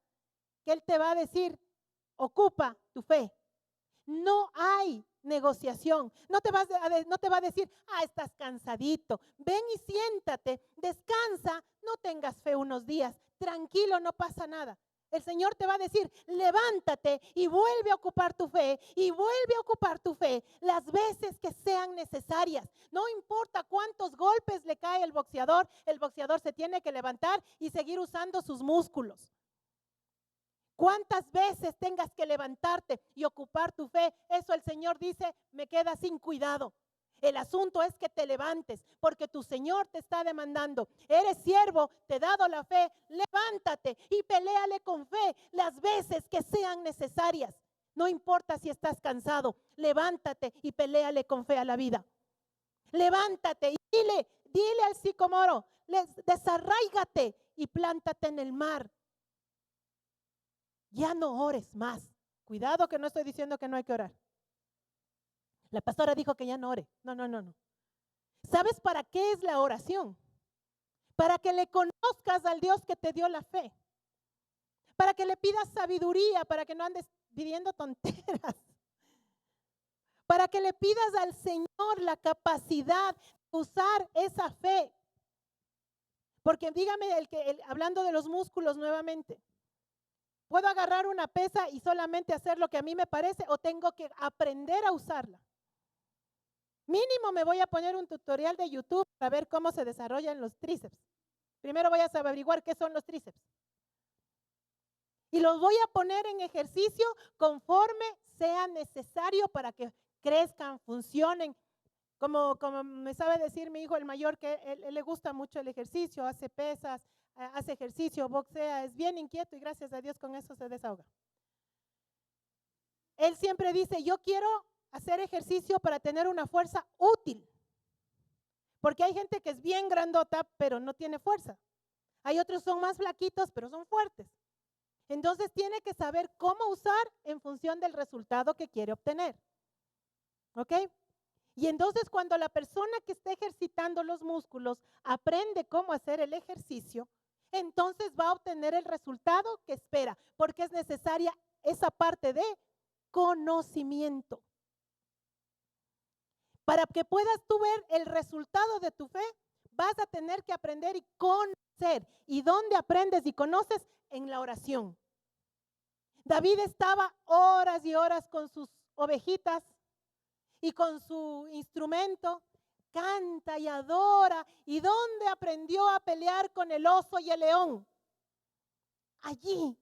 que Él te va a decir, ocupa tu fe. No hay negociación. No te va a decir, estás cansadito. Ven y siéntate, descansa, no tengas fe unos días. Tranquilo, no pasa nada. El Señor te va a decir, levántate y vuelve a ocupar tu fe, y vuelve a ocupar tu fe las veces que sean necesarias. No importa cuántos golpes le cae el boxeador se tiene que levantar y seguir usando sus músculos. ¿Cuántas veces tengas que levantarte y ocupar tu fe? Eso el Señor dice, me queda sin cuidado. El asunto es que te levantes, porque tu Señor te está demandando. Eres siervo, te he dado la fe, levántate y peléale con fe las veces que sean necesarias. No importa si estás cansado, levántate y peléale con fe a la vida. Levántate y dile al sicomoro, desarráigate y plántate en el mar. Ya no ores más. Cuidado que no estoy diciendo que no hay que orar. La pastora dijo que ya no ore. No. ¿Sabes para qué es la oración? Para que le conozcas al Dios que te dio la fe. Para que le pidas sabiduría, para que no andes pidiendo tonteras. Para que le pidas al Señor la capacidad de usar esa fe. Porque dígame, hablando de los músculos nuevamente, ¿puedo agarrar una pesa y solamente hacer lo que a mí me parece o tengo que aprender a usarla? Mínimo me voy a poner un tutorial de YouTube para ver cómo se desarrollan los tríceps. Primero voy a averiguar qué son los tríceps. Y los voy a poner en ejercicio conforme sea necesario para que crezcan, funcionen. Como me sabe decir mi hijo el mayor, que él le gusta mucho el ejercicio, hace pesas, hace ejercicio, boxea, es bien inquieto y gracias a Dios con eso se desahoga. Él siempre dice, yo quiero hacer ejercicio para tener una fuerza útil. Porque hay gente que es bien grandota, pero no tiene fuerza. Hay otros que son más flaquitos, pero son fuertes. Entonces tiene que saber cómo usar en función del resultado que quiere obtener. ¿Ok? Y entonces cuando la persona que está ejercitando los músculos aprende cómo hacer el ejercicio, entonces va a obtener el resultado que espera, porque es necesaria esa parte de conocimiento. Para que puedas tú ver el resultado de tu fe, vas a tener que aprender y conocer. ¿Y dónde aprendes y conoces? En la oración. David estaba horas y horas con sus ovejitas y con su instrumento, canta y adora. ¿Y dónde aprendió a pelear con el oso y el león? Allí.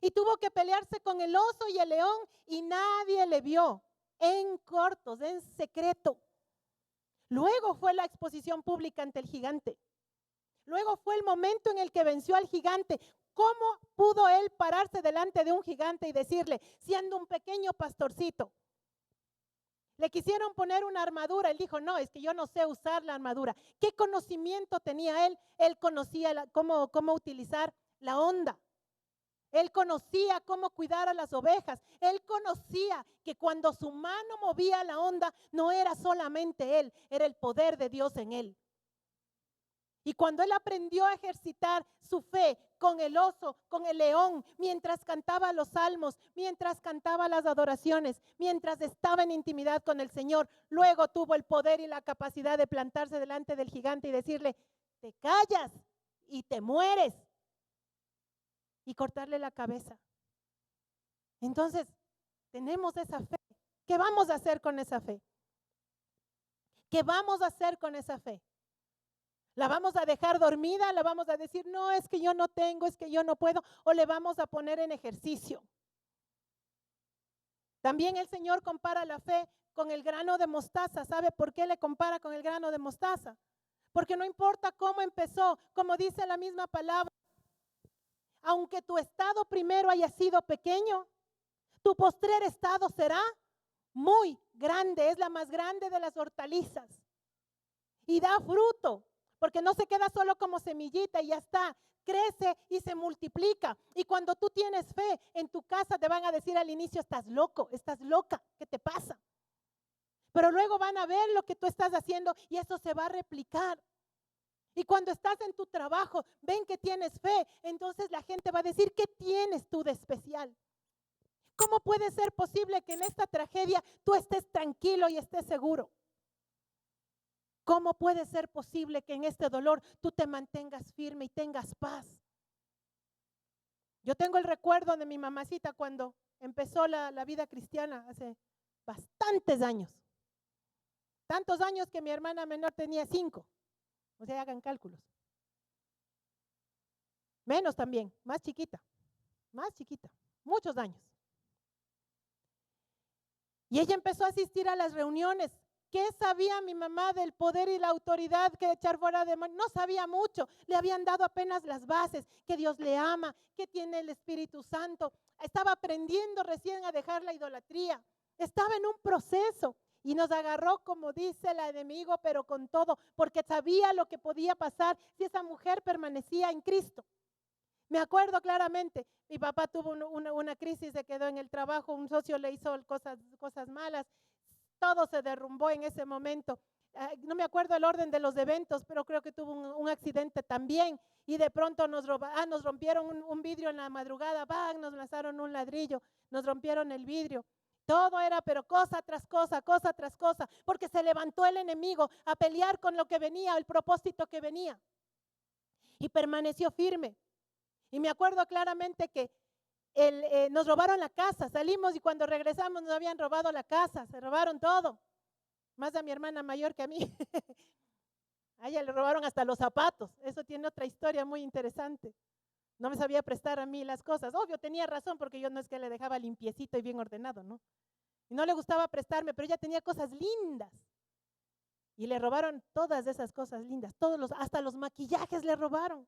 Y tuvo que pelearse con el oso y el león y nadie le vio, en cortos, en secreto. Luego fue la exposición pública ante el gigante. Luego fue el momento en el que venció al gigante. ¿Cómo pudo él pararse delante de un gigante y decirle, siendo un pequeño pastorcito? Le quisieron poner una armadura. Él dijo, no, es que yo no sé usar la armadura. ¿Qué conocimiento tenía él? Él conocía cómo utilizar la onda. Él conocía cómo cuidar a las ovejas. Él conocía que cuando su mano movía la onda, no era solamente él, era el poder de Dios en él. Y cuando él aprendió a ejercitar su fe con el oso, con el león, mientras cantaba los salmos, mientras cantaba las adoraciones, mientras estaba en intimidad con el Señor, luego tuvo el poder y la capacidad de plantarse delante del gigante y decirle, te callas y te mueres, y cortarle la cabeza. Entonces, tenemos esa fe. ¿Qué vamos a hacer con esa fe? ¿Qué vamos a hacer con esa fe? ¿La vamos a dejar dormida? ¿La vamos a decir, no, es que yo no tengo, es que yo no puedo? ¿O le vamos a poner en ejercicio? También el Señor compara la fe con el grano de mostaza. ¿Sabe por qué le compara con el grano de mostaza? Porque no importa cómo empezó, como dice la misma palabra, aunque tu estado primero haya sido pequeño, tu postrer estado será muy grande, es la más grande de las hortalizas. Y da fruto, porque no se queda solo como semillita y ya está, crece y se multiplica. Y cuando tú tienes fe en tu casa te van a decir al inicio, estás loco, estás loca, ¿qué te pasa? Pero luego van a ver lo que tú estás haciendo y eso se va a replicar. Y cuando estás en tu trabajo, ven que tienes fe, entonces la gente va a decir, ¿qué tienes tú de especial? ¿Cómo puede ser posible que en esta tragedia tú estés tranquilo y estés seguro? ¿Cómo puede ser posible que en este dolor tú te mantengas firme y tengas paz? Yo tengo el recuerdo de mi mamacita cuando empezó la vida cristiana hace bastantes años. Tantos años que mi hermana menor tenía 5. O sea, hagan cálculos. Menos también, más chiquita, muchos años. Y ella empezó a asistir a las reuniones. ¿Qué sabía mi mamá del poder y la autoridad que echar fuera demonios? No sabía mucho, le habían dado apenas las bases, que Dios le ama, que tiene el Espíritu Santo. Estaba aprendiendo recién a dejar la idolatría, estaba en un proceso y nos agarró, como dice el enemigo, pero con todo, porque sabía lo que podía pasar si esa mujer permanecía en Cristo. Me acuerdo claramente, mi papá tuvo una crisis, se quedó en el trabajo, un socio le hizo cosas malas, todo se derrumbó en ese momento. No me acuerdo el orden de los eventos, pero creo que tuvo un accidente también. Y de pronto nos rompieron un vidrio en la madrugada, ¡bang! Nos lanzaron un ladrillo, nos rompieron el vidrio. Todo era, pero cosa tras cosa, porque se levantó el enemigo a pelear con lo que venía, el propósito que venía. Y permaneció firme. Y me acuerdo claramente que nos robaron la casa, salimos y cuando regresamos nos habían robado la casa, se robaron todo, más a mi hermana mayor que a mí. A ella le robaron hasta los zapatos, eso tiene otra historia muy interesante. No me sabía prestar a mí las cosas, obvio tenía razón porque yo no es que le dejaba limpiecito y bien ordenado, ¿no? Y no le gustaba prestarme, pero ella tenía cosas lindas. Y le robaron todas esas cosas lindas, hasta los maquillajes le robaron.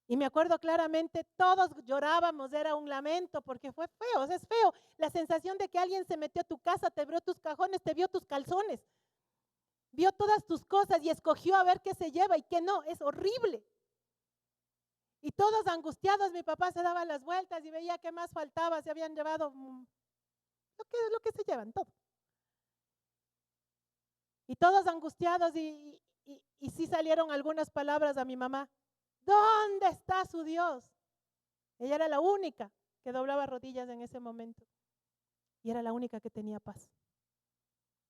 Y me acuerdo claramente, todos llorábamos, era un lamento porque fue feo, es feo. La sensación de que alguien se metió a tu casa, te vio tus cajones, te vio tus calzones, vio todas tus cosas y escogió a ver qué se lleva y qué no, es horrible. Y todos angustiados, mi papá se daba las vueltas y veía qué más faltaba, se habían llevado lo que se llevan, todo. Y todos angustiados y sí salieron algunas palabras a mi mamá. ¿Dónde está su Dios? Ella era la única que doblaba rodillas en ese momento y era la única que tenía paz.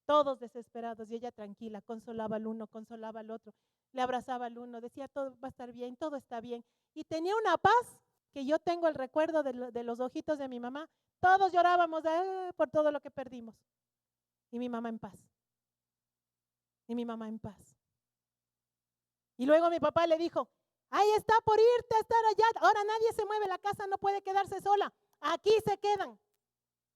Todos desesperados y ella tranquila, consolaba al uno, consolaba al otro, le abrazaba al uno, decía todo va a estar bien, todo está bien. Y tenía una paz que yo tengo el recuerdo de los ojitos de mi mamá. Todos llorábamos por todo lo que perdimos. Y mi mamá en paz. Y mi mamá en paz. Y luego mi papá le dijo, ahí está por irte a estar allá. Ahora nadie se mueve, la casa no puede quedarse sola. Aquí se quedan.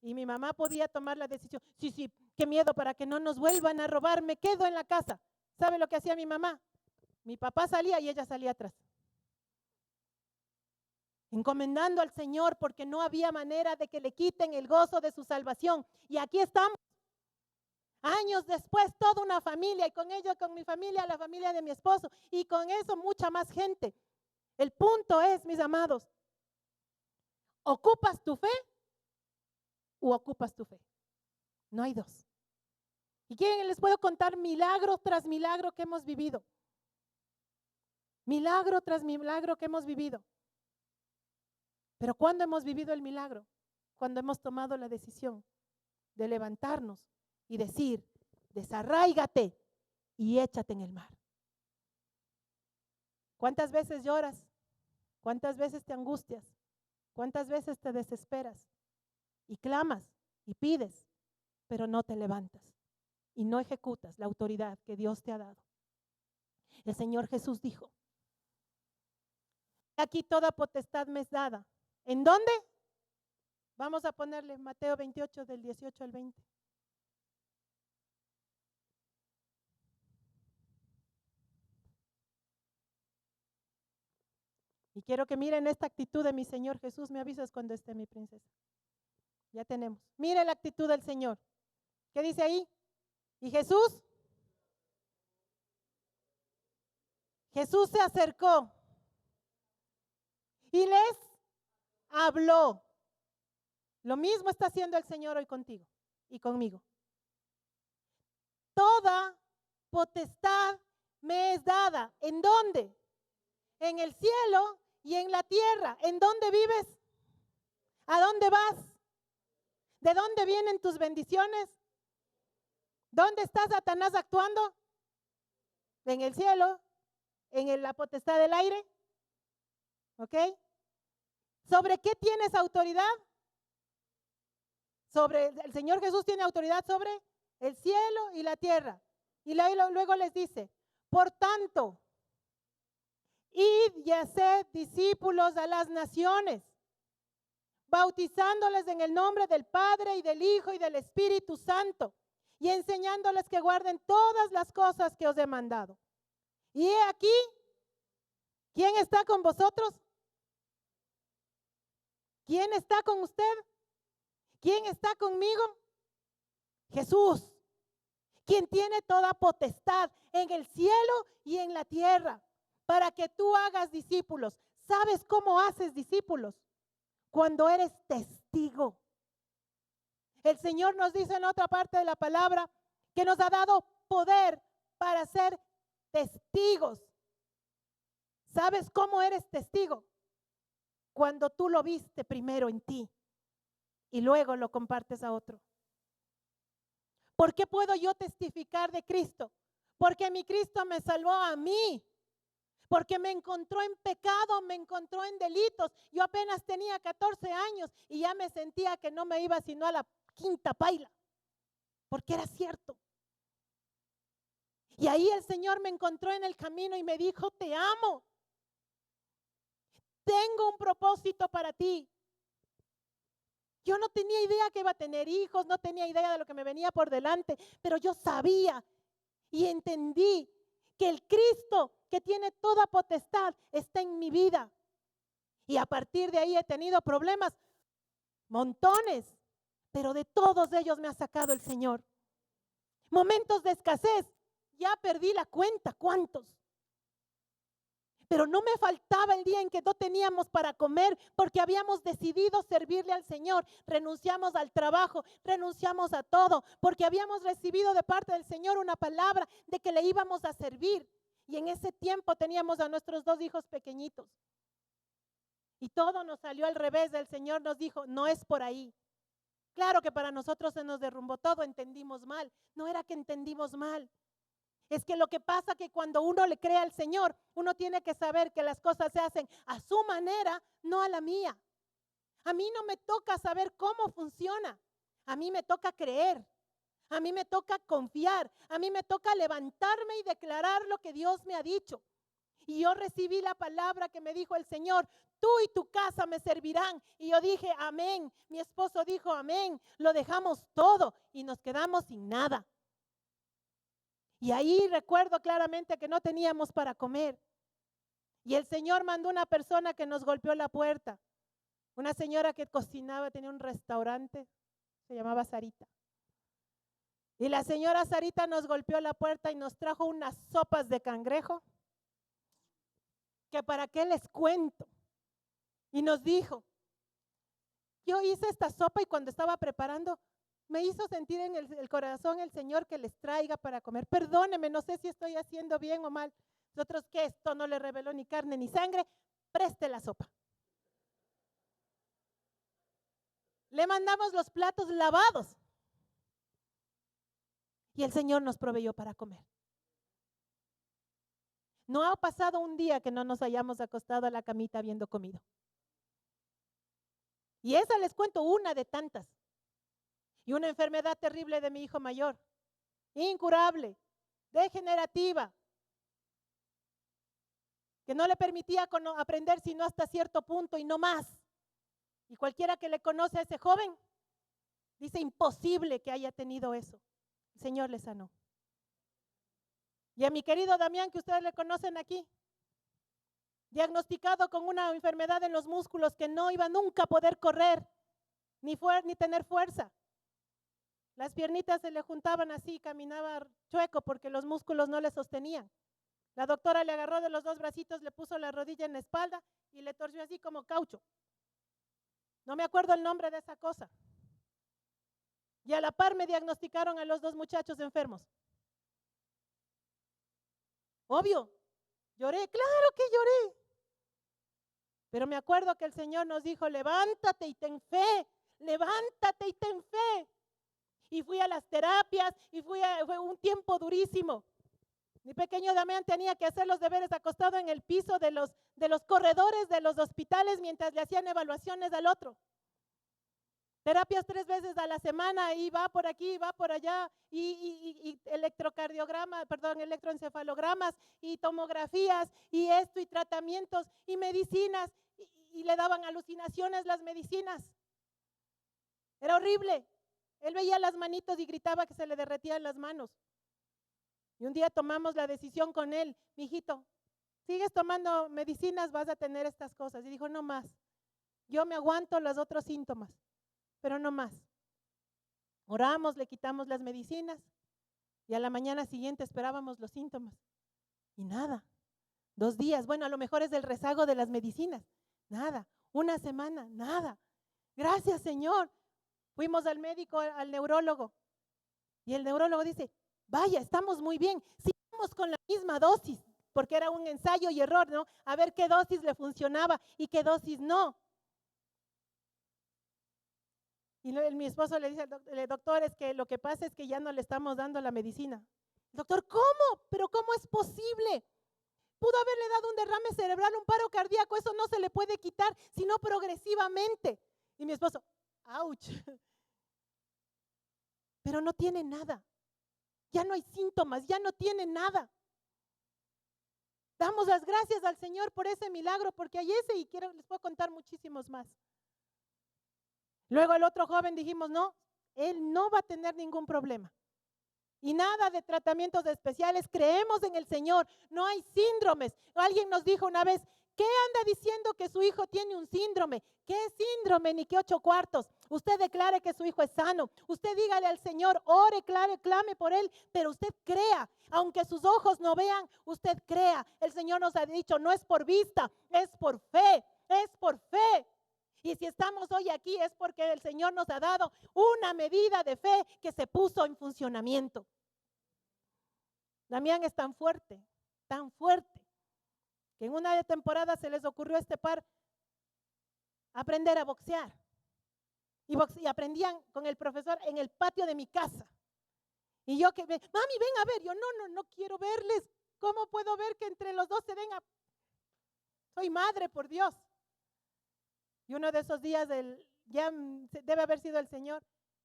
Y mi mamá podía tomar la decisión. Sí, qué miedo para que no nos vuelvan a robar. Me quedo en la casa. ¿Sabe lo que hacía mi mamá? Mi papá salía y ella salía atrás, encomendando al Señor porque no había manera de que le quiten el gozo de su salvación. Y aquí estamos, años después, toda una familia, y con ello, con mi familia, la familia de mi esposo, y con eso mucha más gente. El punto es, mis amados, ¿ocupas tu fe o ocupas tu fe? No hay dos. ¿Y quién les puedo contar milagro tras milagro que hemos vivido? Milagro tras milagro que hemos vivido. Pero ¿cuándo hemos vivido el milagro? Cuando hemos tomado la decisión de levantarnos y decir, desarráigate y échate en el mar. ¿Cuántas veces lloras? ¿Cuántas veces te angustias? ¿Cuántas veces te desesperas? Y clamas y pides, pero no te levantas y no ejecutas la autoridad que Dios te ha dado. El Señor Jesús dijo, aquí toda potestad me es dada. ¿En dónde? Vamos a ponerle Mateo 28 del 18 al 20. Y quiero que miren esta actitud de mi Señor Jesús. Me avisas cuando esté mi princesa. Ya tenemos. Mire la actitud del Señor. ¿Qué dice ahí? Y Jesús se acercó y les habló. Lo mismo está haciendo el Señor hoy contigo y conmigo. Toda potestad me es dada. ¿En dónde? En el cielo y en la tierra. ¿En dónde vives? ¿A dónde vas? ¿De dónde vienen tus bendiciones? ¿Dónde está Satanás actuando? En el cielo, en la potestad del aire. ¿Ok? ¿Sobre qué tienes autoridad? El Señor Jesús tiene autoridad sobre el cielo y la tierra. Y luego les dice, por tanto, id y haced discípulos a las naciones, bautizándoles en el nombre del Padre y del Hijo y del Espíritu Santo, y enseñándoles que guarden todas las cosas que os he mandado. Y he aquí, ¿quién está con vosotros? ¿Quién está con usted? ¿Quién está conmigo? Jesús, quien tiene toda potestad en el cielo y en la tierra, para que tú hagas discípulos. ¿Sabes cómo haces discípulos? Cuando eres testigo. El Señor nos dice en otra parte de la palabra que nos ha dado poder para ser testigos. ¿Sabes cómo eres testigo? Cuando tú lo viste primero en ti y luego lo compartes a otro. ¿Por qué puedo yo testificar de Cristo? Porque mi Cristo me salvó a mí. Porque me encontró en pecado, me encontró en delitos. Yo apenas tenía 14 años y ya me sentía que no me iba sino a la quinta paila. Porque era cierto. Y ahí el Señor me encontró en el camino y me dijo, te amo. Tengo un propósito para ti. Yo no tenía idea que iba a tener hijos, no tenía idea de lo que me venía por delante, pero yo sabía y entendí que el Cristo que tiene toda potestad está en mi vida. Y a partir de ahí he tenido problemas, montones, pero de todos ellos me ha sacado el Señor. Momentos de escasez, ya perdí la cuenta, ¿cuántos? Pero no me faltaba el día en que no teníamos para comer porque habíamos decidido servirle al Señor. Renunciamos al trabajo, renunciamos a todo porque habíamos recibido de parte del Señor una palabra de que le íbamos a servir. Y en ese tiempo teníamos a nuestros 2 hijos pequeñitos. Y todo nos salió al revés. El Señor nos dijo, no es por ahí. Claro que para nosotros se nos derrumbó todo, entendimos mal. No era que entendimos mal. Es que lo que pasa es que cuando uno le cree al Señor, uno tiene que saber que las cosas se hacen a su manera, no a la mía. A mí no me toca saber cómo funciona. A mí me toca creer. A mí me toca confiar. A mí me toca levantarme y declarar lo que Dios me ha dicho. Y yo recibí la palabra que me dijo el Señor, tú y tu casa me servirán. Y yo dije, amén. Mi esposo dijo, amén. Lo dejamos todo y nos quedamos sin nada. Y ahí recuerdo claramente que no teníamos para comer. Y el Señor mandó una persona que nos golpeó la puerta. Una señora que cocinaba, tenía un restaurante, se llamaba Sarita. Y la señora Sarita nos golpeó la puerta y nos trajo unas sopas de cangrejo, que para qué les cuento. Y nos dijo, yo hice esta sopa y cuando estaba preparando, me hizo sentir en el corazón el Señor que les traiga para comer. Perdóneme, no sé si estoy haciendo bien o mal. Nosotros, que esto no le reveló ni carne ni sangre, preste la sopa. Le mandamos los platos lavados. Y el Señor nos proveyó para comer. No ha pasado un día que no nos hayamos acostado a la camita habiendo comido. Y esa les cuento una de tantas. Y una enfermedad terrible de mi hijo mayor, incurable, degenerativa, que no le permitía aprender sino hasta cierto punto y no más. Y cualquiera que le conoce a ese joven, dice imposible que haya tenido eso. El Señor le sanó. Y a mi querido Damián, que ustedes le conocen aquí, diagnosticado con una enfermedad en los músculos que no iba nunca a poder correr, ni tener fuerza. Las piernitas se le juntaban así, caminaba chueco porque los músculos no le sostenían. La doctora le agarró de los dos bracitos, le puso la rodilla en la espalda y le torció así como caucho. No me acuerdo el nombre de esa cosa. Y a la par me diagnosticaron a los dos muchachos enfermos. Obvio, lloré, claro que lloré. Pero me acuerdo que el Señor nos dijo, levántate y ten fe, levántate y ten fe. Y fui a las terapias y fue un tiempo durísimo. Mi pequeño Damián tenía que hacer los deberes acostado en el piso de los corredores de los hospitales mientras le hacían evaluaciones al otro. Terapias 3 veces a la semana y va por aquí, va por allá, y electroencefalogramas y tomografías y esto y tratamientos y medicinas y le daban alucinaciones las medicinas. Era horrible. Él veía las manitos y gritaba que se le derretían las manos. Y un día tomamos la decisión con él, mijito, sigues tomando medicinas, vas a tener estas cosas. Y dijo, no más, yo me aguanto los otros síntomas, pero no más. Oramos, le quitamos las medicinas y a la mañana siguiente esperábamos los síntomas. Y nada, 2 días, bueno, a lo mejor es el rezago de las medicinas. Nada, 1 semana, nada. Gracias, Señor. Fuimos al médico, al neurólogo, y el neurólogo dice, vaya, estamos muy bien, sigamos con la misma dosis, porque era un ensayo y error, ¿no? A ver qué dosis le funcionaba y qué dosis no. Y mi esposo le dice al doctor, es que lo que pasa es que ya no le estamos dando la medicina. El doctor, ¿cómo? ¿Pero cómo es posible? Pudo haberle dado un derrame cerebral, un paro cardíaco, eso no se le puede quitar, sino progresivamente. Y mi esposo, ¡ouch! Pero no tiene nada. Ya no hay síntomas, ya no tiene nada. Damos las gracias al Señor por ese milagro, porque hay ese y les puedo contar muchísimos más. Luego el otro joven dijimos, no, él no va a tener ningún problema. Y nada de tratamientos especiales, creemos en el Señor, no hay síndromes. Alguien nos dijo una vez, ¿qué anda diciendo que su hijo tiene un síndrome? ¿Qué síndrome ni qué 8 cuartos? Usted declare que su hijo es sano. Usted dígale al Señor, ore, clame por él, pero usted crea. Aunque sus ojos no vean, usted crea. El Señor nos ha dicho, no es por vista, es por fe, es por fe. Y si estamos hoy aquí es porque el Señor nos ha dado una medida de fe que se puso en funcionamiento. Damián es tan fuerte, que en una temporada se les ocurrió a este par aprender a boxear. Y aprendían con el profesor en el patio de mi casa. Y yo mami, ven a ver. Yo, no quiero verles. ¿Cómo puedo ver que entre los dos se den a... Soy madre, por Dios. Y uno de esos días, ya debe haber sido el Señor,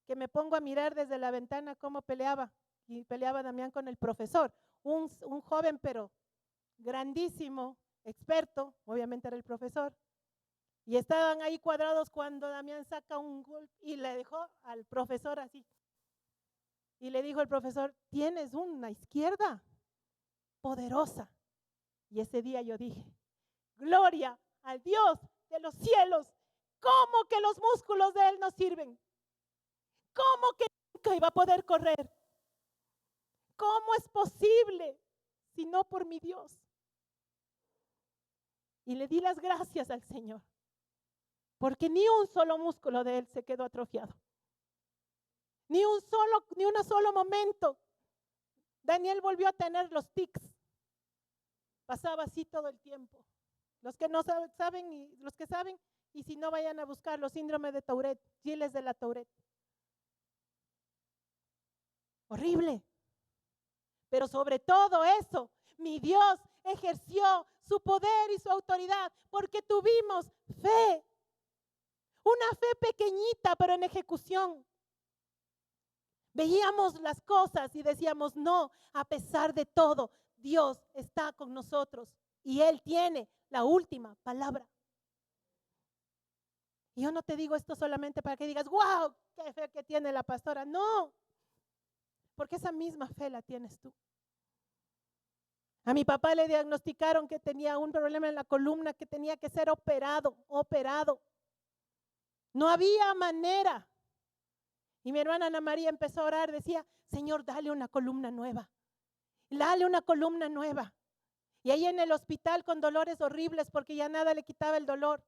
que me pongo a mirar desde la ventana cómo peleaba. Y peleaba Damián con el profesor. Un joven, pero grandísimo, experto, obviamente era el profesor. Y estaban ahí cuadrados cuando Damián saca un golpe y le dejó al profesor así. Y le dijo el profesor, tienes una izquierda poderosa. Y ese día yo dije, gloria al Dios de los cielos. ¿Cómo que los músculos de Él no sirven? ¿Cómo que nunca iba a poder correr? ¿Cómo es posible si no por mi Dios? Y le di las gracias al Señor, porque ni un solo músculo de Él se quedó atrofiado. Ni un solo momento. Daniel volvió a tener los tics. Pasaba así todo el tiempo. Los que no saben y los que saben, y si no vayan a buscar los síndromes de Tourette, Gilles de la Tourette. Horrible. Pero sobre todo eso, mi Dios ejerció su poder y su autoridad porque tuvimos fe. Una fe pequeñita, pero en ejecución. Veíamos las cosas y decíamos, no, a pesar de todo, Dios está con nosotros y Él tiene la última palabra. Y yo no te digo esto solamente para que digas, wow, qué fe que tiene la pastora. No, porque esa misma fe la tienes tú. A mi papá le diagnosticaron que tenía un problema en la columna, que tenía que ser operado. No había manera. Y mi hermana Ana María empezó a orar, decía, Señor, dale una columna nueva. Dale una columna nueva. Y ahí en el hospital con dolores horribles porque ya nada le quitaba el dolor.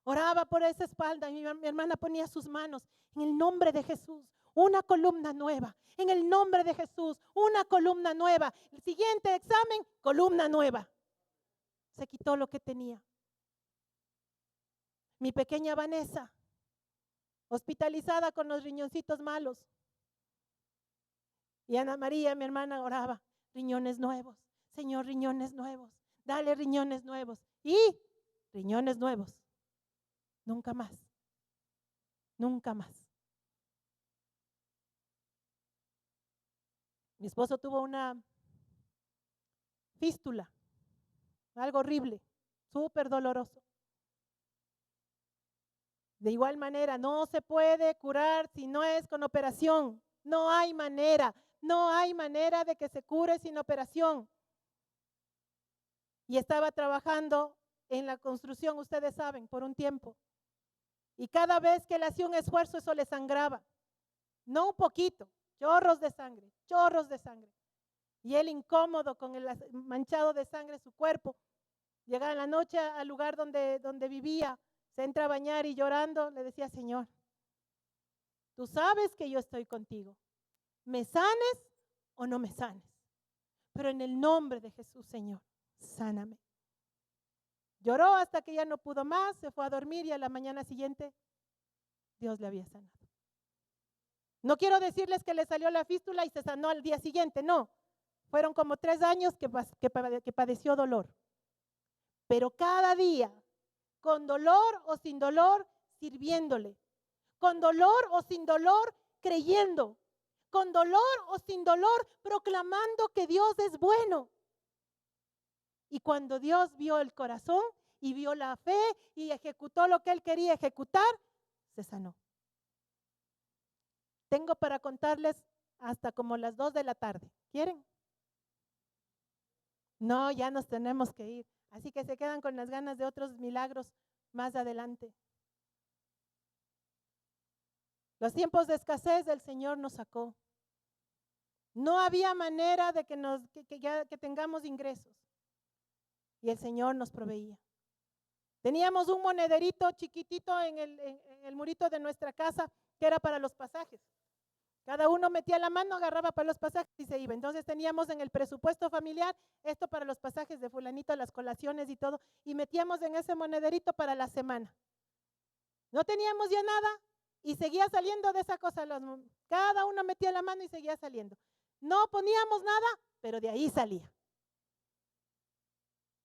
Oraba por esa espalda y mi hermana ponía sus manos en el nombre de Jesús. Una columna nueva. En el nombre de Jesús, una columna nueva. El siguiente examen, columna nueva. Se quitó lo que tenía. Mi pequeña Vanessa, hospitalizada con los riñoncitos malos. Y Ana María, mi hermana, oraba, riñones nuevos, Señor, riñones nuevos, dale riñones nuevos. Y riñones nuevos, nunca más, nunca más. Mi esposo tuvo una fístula, algo horrible, súper doloroso. De igual manera, no se puede curar si no es con operación. No hay manera de que se cure sin operación. Y estaba trabajando en la construcción, ustedes saben, por un tiempo. Y cada vez que él hacía un esfuerzo, eso le sangraba. No un poquito, chorros de sangre, chorros de sangre. Y él incómodo con el manchado de sangre su cuerpo. Llegaba en la noche al lugar donde vivía, se entra a bañar y llorando le decía, Señor, tú sabes que yo estoy contigo. ¿Me sanes o no me sanes? Pero en el nombre de Jesús, Señor, sáname. Lloró hasta que ya no pudo más, se fue a dormir y a la mañana siguiente Dios le había sanado. No quiero decirles que le salió la fístula y se sanó al día siguiente, no. Fueron como 3 años que padeció dolor. Pero cada día, con dolor o sin dolor, sirviéndole. Con dolor o sin dolor, creyendo. Con dolor o sin dolor, proclamando que Dios es bueno. Y cuando Dios vio el corazón y vio la fe y ejecutó lo que Él quería ejecutar, se sanó. Tengo para contarles hasta como las 2 de la tarde. ¿Quieren? No, ya nos tenemos que ir. Así que se quedan con las ganas de otros milagros más adelante. Los tiempos de escasez el Señor nos sacó. No había manera de que tengamos ingresos. Y el Señor nos proveía. Teníamos un monederito chiquitito en el murito de nuestra casa que era para los pasajes. Cada uno metía la mano, agarraba para los pasajes y se iba. Entonces teníamos en el presupuesto familiar esto para los pasajes de fulanito, las colaciones y todo, y metíamos en ese monederito para la semana. No teníamos ya nada y seguía saliendo de esa cosa. Cada uno metía la mano y seguía saliendo. No poníamos nada, pero de ahí salía.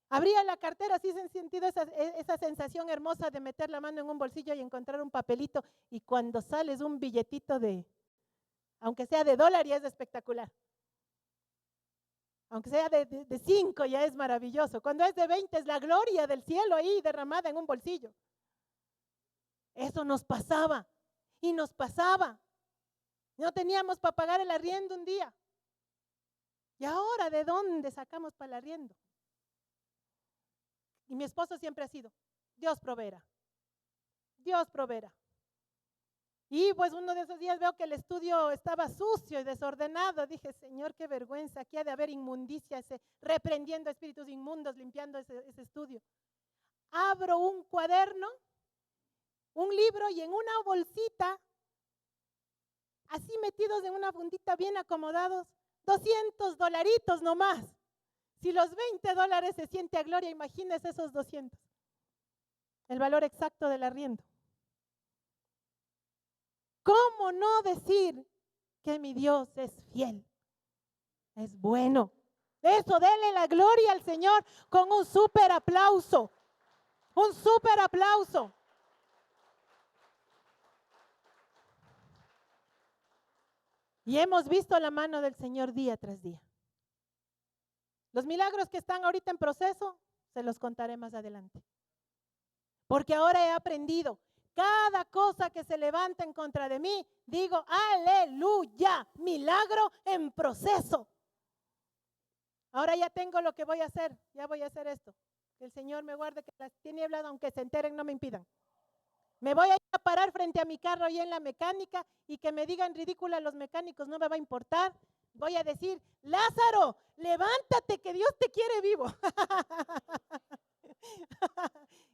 Abría la cartera, así se ha sentido esa sensación hermosa de meter la mano en un bolsillo y encontrar un papelito, y cuando sales un billetito aunque sea de $1, ya es espectacular. Aunque sea de 5, ya es maravilloso. Cuando es de 20, es la gloria del cielo ahí derramada en un bolsillo. Eso nos pasaba y nos pasaba. No teníamos para pagar el arriendo un día. ¿Y ahora de dónde sacamos para el arriendo? Y mi esposo siempre ha sido, Dios proveerá. Dios proveerá. Y pues uno de esos días veo que el estudio estaba sucio y desordenado. Dije, Señor, qué vergüenza, aquí ha de haber inmundicia, reprendiendo espíritus inmundos, limpiando ese estudio. Abro un cuaderno, un libro y en una bolsita, así metidos en una fundita bien acomodados, $200 nomás. Si los $20 se siente a gloria, imagínese esos 200. El valor exacto del arriendo. ¿Cómo no decir que mi Dios es fiel? Es bueno. Eso, denle la gloria al Señor con un súper aplauso. Un súper aplauso. Y hemos visto la mano del Señor día tras día. Los milagros que están ahorita en proceso, se los contaré más adelante. Porque ahora he aprendido. Cada cosa que se levanta en contra de mí, digo, aleluya, milagro en proceso. Ahora ya tengo lo que voy a hacer, ya voy a hacer esto. Que el Señor me guarde, que las tinieblas, aunque se enteren, no me impidan. Me voy a ir a parar frente a mi carro ahí en la mecánica y que me digan ridícula los mecánicos, no me va a importar. Voy a decir, Lázaro, levántate que Dios te quiere vivo.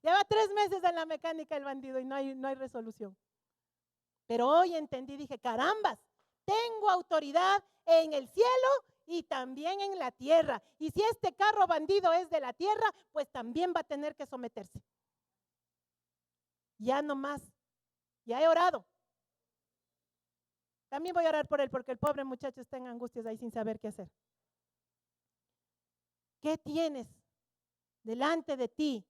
Lleva 3 meses en la mecánica el bandido y no hay resolución. Pero hoy entendí, dije, carambas, tengo autoridad en el cielo y también en la tierra. Y si este carro bandido es de la tierra, pues también va a tener que someterse. Ya no más, ya he orado. También voy a orar por él porque el pobre muchacho está en angustias ahí sin saber qué hacer. ¿Qué tienes delante de ti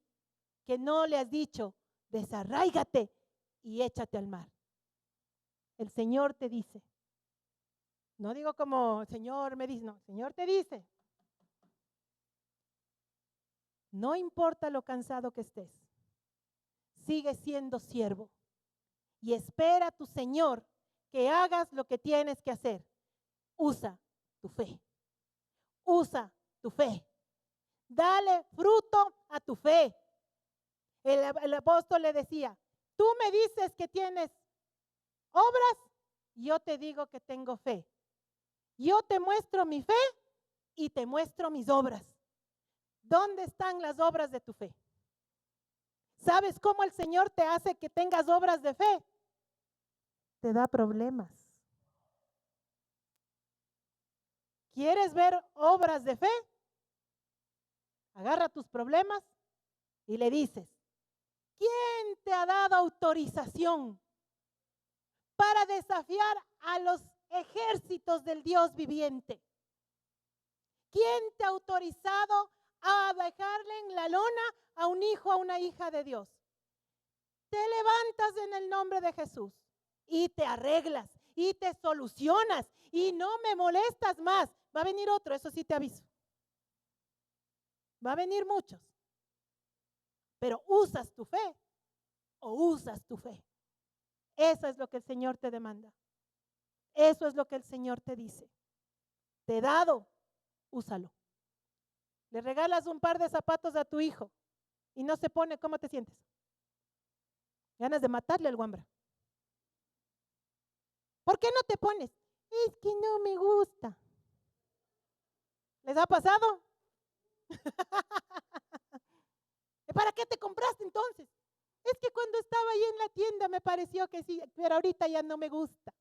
que no le has dicho? Desarráigate y échate al mar. El Señor te dice. No digo como Señor me dice, no, Señor te dice. No importa lo cansado que estés, sigue siendo siervo y espera a tu Señor que hagas lo que tienes que hacer. Usa tu fe. Usa tu fe. Dale fruto a tu fe. El apóstol le decía, tú me dices que tienes obras, yo te digo que tengo fe. Yo te muestro mi fe y te muestro mis obras. ¿Dónde están las obras de tu fe? ¿Sabes cómo el Señor te hace que tengas obras de fe? Te da problemas. ¿Quieres ver obras de fe? Agarra tus problemas y le dices, ¿quién te ha dado autorización para desafiar a los ejércitos del Dios viviente? ¿Quién te ha autorizado a dejarle en la lona a un hijo, a una hija de Dios? Te levantas en el nombre de Jesús y te arreglas y te solucionas y no me molestas más. Va a venir otro, eso sí te aviso. Va a venir muchos. Pero ¿usas tu fe o usas tu fe? Eso es lo que el Señor te demanda. Eso es lo que el Señor te dice. Te he dado, úsalo. Le regalas un par de zapatos a tu hijo y no se pone, ¿cómo te sientes? Ganas de matarle al guambra. ¿Por qué no te pones? Es que no me gusta. ¿Les ha pasado? ¿Para qué te compraste entonces? Es que cuando estaba ahí en la tienda me pareció que sí, pero ahorita ya no me gusta.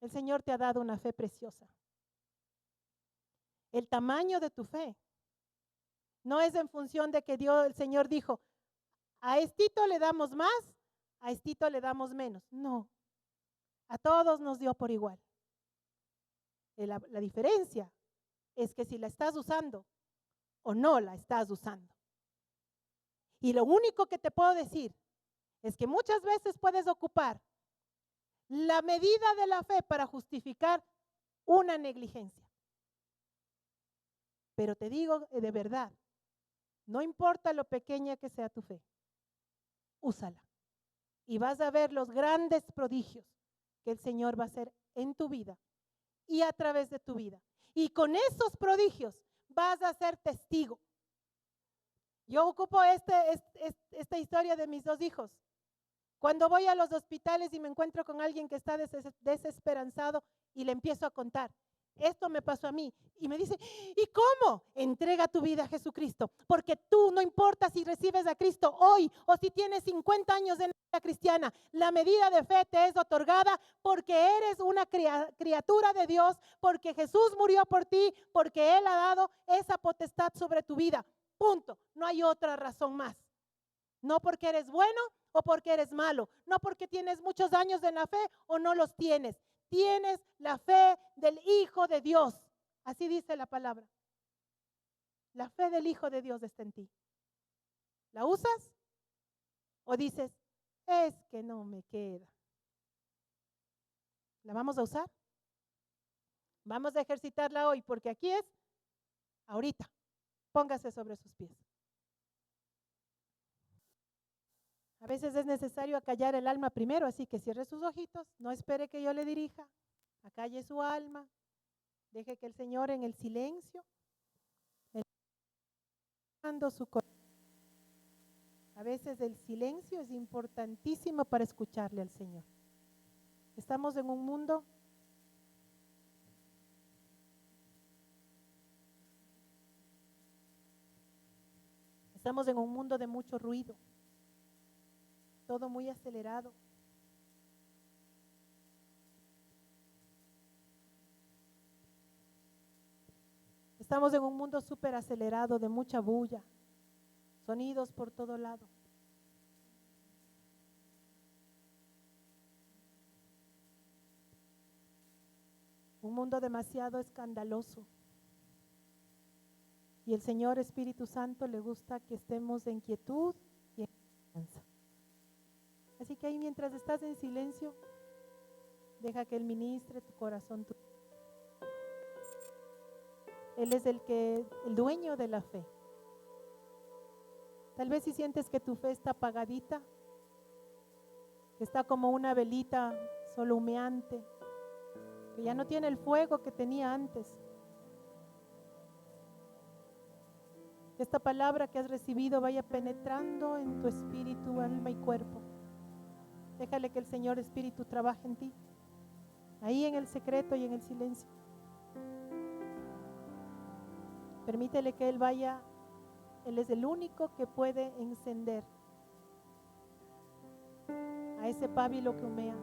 El Señor te ha dado una fe preciosa. El tamaño de tu fe no es en función de que Dios, el Señor dijo, a estito le damos más, a estito le damos menos. No, a todos nos dio por igual. La diferencia es que si la estás usando o no la estás usando. Y lo único que te puedo decir es que muchas veces puedes ocupar la medida de la fe para justificar una negligencia. Pero te digo de verdad, no importa lo pequeña que sea tu fe, úsala. Y vas a ver los grandes prodigios que el Señor va a hacer en tu vida y a través de tu vida. Y con esos prodigios vas a ser testigo. Yo ocupo esta historia de mis 2 hijos. Cuando voy a los hospitales y me encuentro con alguien que está desesperanzado y le empiezo a contar, esto me pasó a mí. Y me dice, ¿y cómo? Entrega tu vida a Jesucristo. Porque tú, no importa si recibes a Cristo hoy o si tienes 50 años de vida cristiana, la medida de fe te es otorgada porque eres una criatura de Dios, porque Jesús murió por ti, porque Él ha dado esa potestad sobre tu vida. Punto. No hay otra razón más. No porque eres bueno o porque eres malo. No porque tienes muchos años en la fe o no los tienes. Tienes la fe del Hijo de Dios. Así dice la palabra. La fe del Hijo de Dios está en ti. ¿La usas? ¿O dices, es que no me queda? ¿La vamos a usar? Vamos a ejercitarla hoy porque aquí es ahorita. Póngase sobre sus pies. A veces es necesario acallar el alma primero, así que cierre sus ojitos, no espere que yo le dirija, acalle su alma, deje que el Señor en el silencio, su corazón. A veces el silencio es importantísimo para escucharle al Señor. Estamos en un mundo de mucho ruido, todo muy acelerado. Estamos en un mundo súper acelerado, de mucha bulla, sonidos por todo lado. Un mundo demasiado escandaloso. Y el Señor Espíritu Santo le gusta que estemos en quietud y en confianza. Así que ahí mientras estás en silencio, deja que Él ministre tu corazón. Él es el dueño de la fe. Tal vez si sientes que tu fe está apagadita, que está como una velita solo humeante, que ya no tiene el fuego que tenía antes. Que esta palabra que has recibido vaya penetrando en tu espíritu, alma y cuerpo. Déjale que el Señor Espíritu trabaje en ti, ahí en el secreto y en el silencio. Permítele que Él vaya. Él es el único que puede encender a ese pábilo que humea.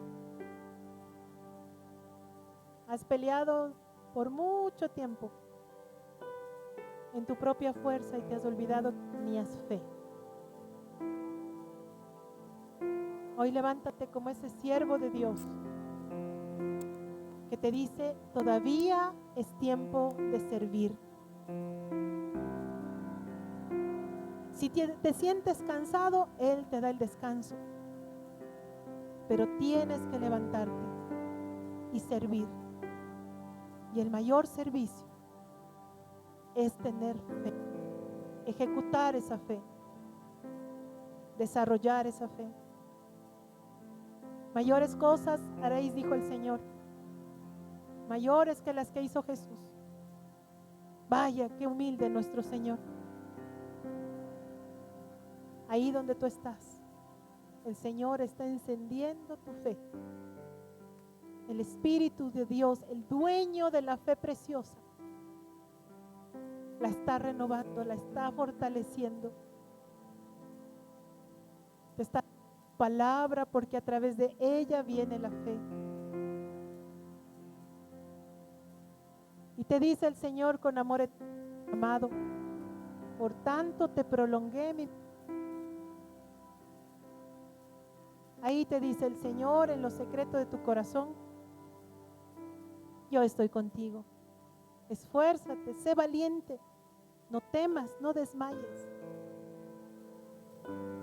Has peleado por mucho tiempo en tu propia fuerza y te has olvidado que tenías fe. Hoy levántate como ese siervo de Dios que te dice, todavía es tiempo de servir. Si te sientes cansado, Él te da el descanso. Pero tienes que levantarte y servir. Y el mayor servicio es tener fe, ejecutar esa fe, desarrollar esa fe. Mayores cosas haréis, dijo el Señor, mayores que las que hizo Jesús. Vaya, qué humilde nuestro Señor. Ahí donde tú estás, el Señor está encendiendo tu fe. El Espíritu de Dios, el dueño de la fe preciosa, la está renovando, la está fortaleciendo. Te está dando palabra porque a través de ella viene la fe. Y te dice el Señor con amor amado, por tanto te prolongué mi. Ahí te dice el Señor en lo secreto de tu corazón, yo estoy contigo. Esfuérzate, sé valiente, no temas, no desmayes.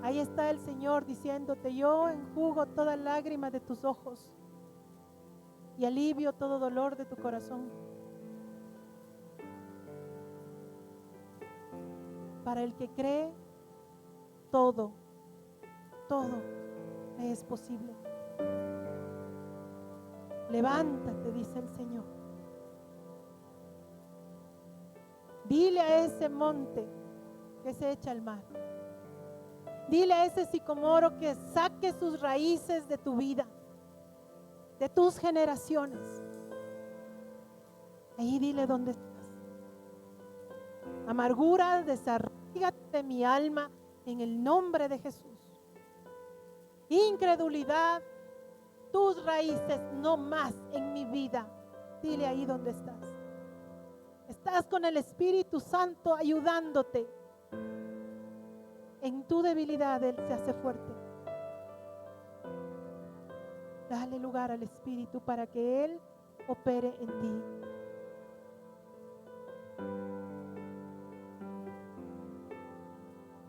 Ahí está el Señor diciéndote, yo enjugo toda lágrima de tus ojos y alivio todo dolor de tu corazón. Para el que cree, todo es posible. Levántate, dice el Señor. Dile a ese monte que se echa al mar. Dile a ese sicomoro que saque sus raíces de tu vida, de tus generaciones. Ahí dile dónde estás. Amargura, desarraígate de mi alma en el nombre de Jesús. Incredulidad, tus raíces no más en mi vida. Dile ahí donde estás. Estás con el Espíritu Santo ayudándote. En tu debilidad Él se hace fuerte. Dale lugar al Espíritu para que Él opere en ti.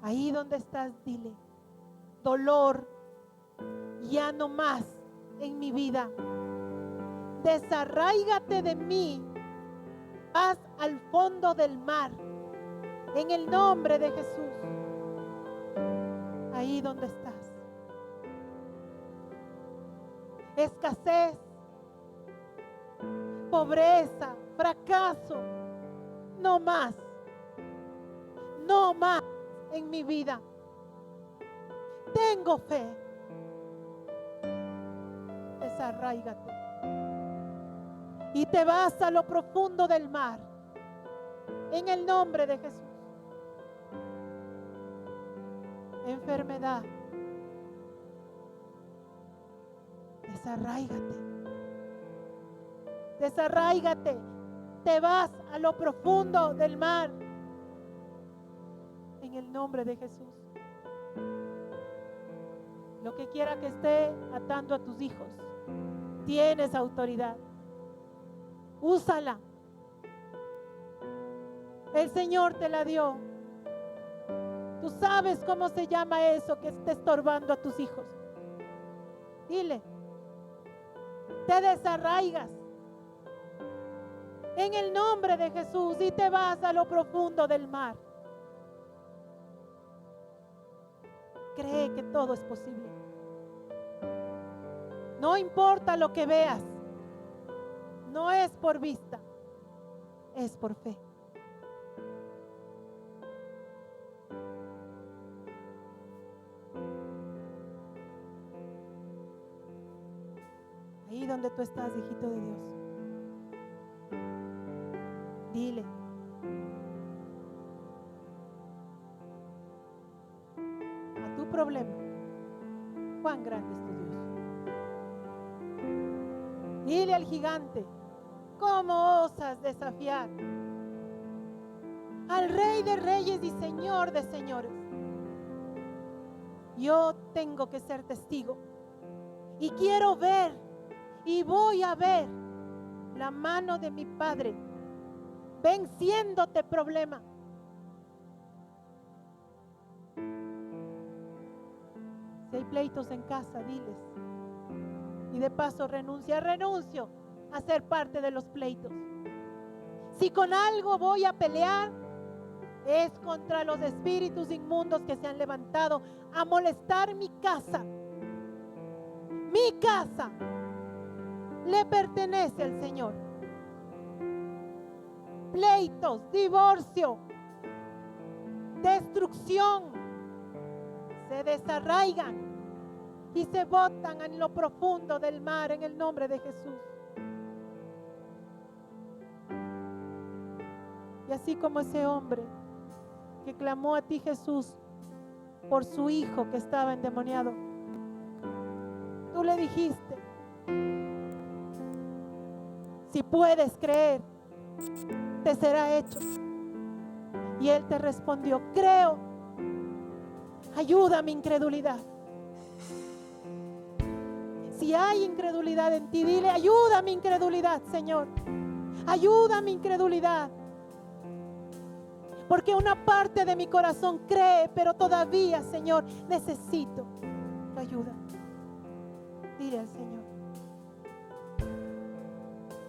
Ahí donde estás, dile: dolor, ya no más en mi vida. Desarráigate de mí. Vas al fondo del mar. En el nombre de Jesús. Ahí donde estás. Escasez, pobreza, fracaso. No más. No más en mi vida. Tengo fe. Desarráigate. Y te vas a lo profundo del mar. En el nombre de Jesús. Enfermedad. Desarráigate. Desarráigate. Te vas a lo profundo del mar. En el nombre de Jesús. Lo que quiera que esté atando a tus hijos, tienes autoridad. Úsala. El Señor te la dio. Tú sabes cómo se llama eso que esté estorbando a tus hijos. Dile. Te desarraigas en el nombre de Jesús y te vas a lo profundo del mar. Cree que todo es posible. No importa lo que veas. No es por vista, es por fe. Ahí donde tú estás, hijito de Dios, dile: a tu problema, cuán grande es tu Dios. Dile al gigante: ¿cómo osas desafiar al Rey de Reyes y Señor de Señores? Yo tengo que ser testigo y quiero ver y voy a ver la mano de mi Padre venciéndote problema. Si hay pleitos en casa, diles. Y de paso renuncio a ser parte de los pleitos. Si con algo voy a pelear, es contra los espíritus inmundos que se han levantado a molestar mi casa. Mi casa le pertenece al Señor. Pleitos, divorcio, destrucción, se desarraigan y se botan en lo profundo del mar en el nombre de Jesús. Y así como ese hombre que clamó a ti, Jesús, por su hijo que estaba endemoniado, tú le dijiste: si puedes creer, te será hecho. Y él te respondió: creo, ayuda a mi incredulidad. Si hay incredulidad en ti, dile: ayuda a mi incredulidad, Señor. Ayuda a mi incredulidad. Porque una parte de mi corazón cree, pero todavía, Señor, necesito tu ayuda. Dile al Señor.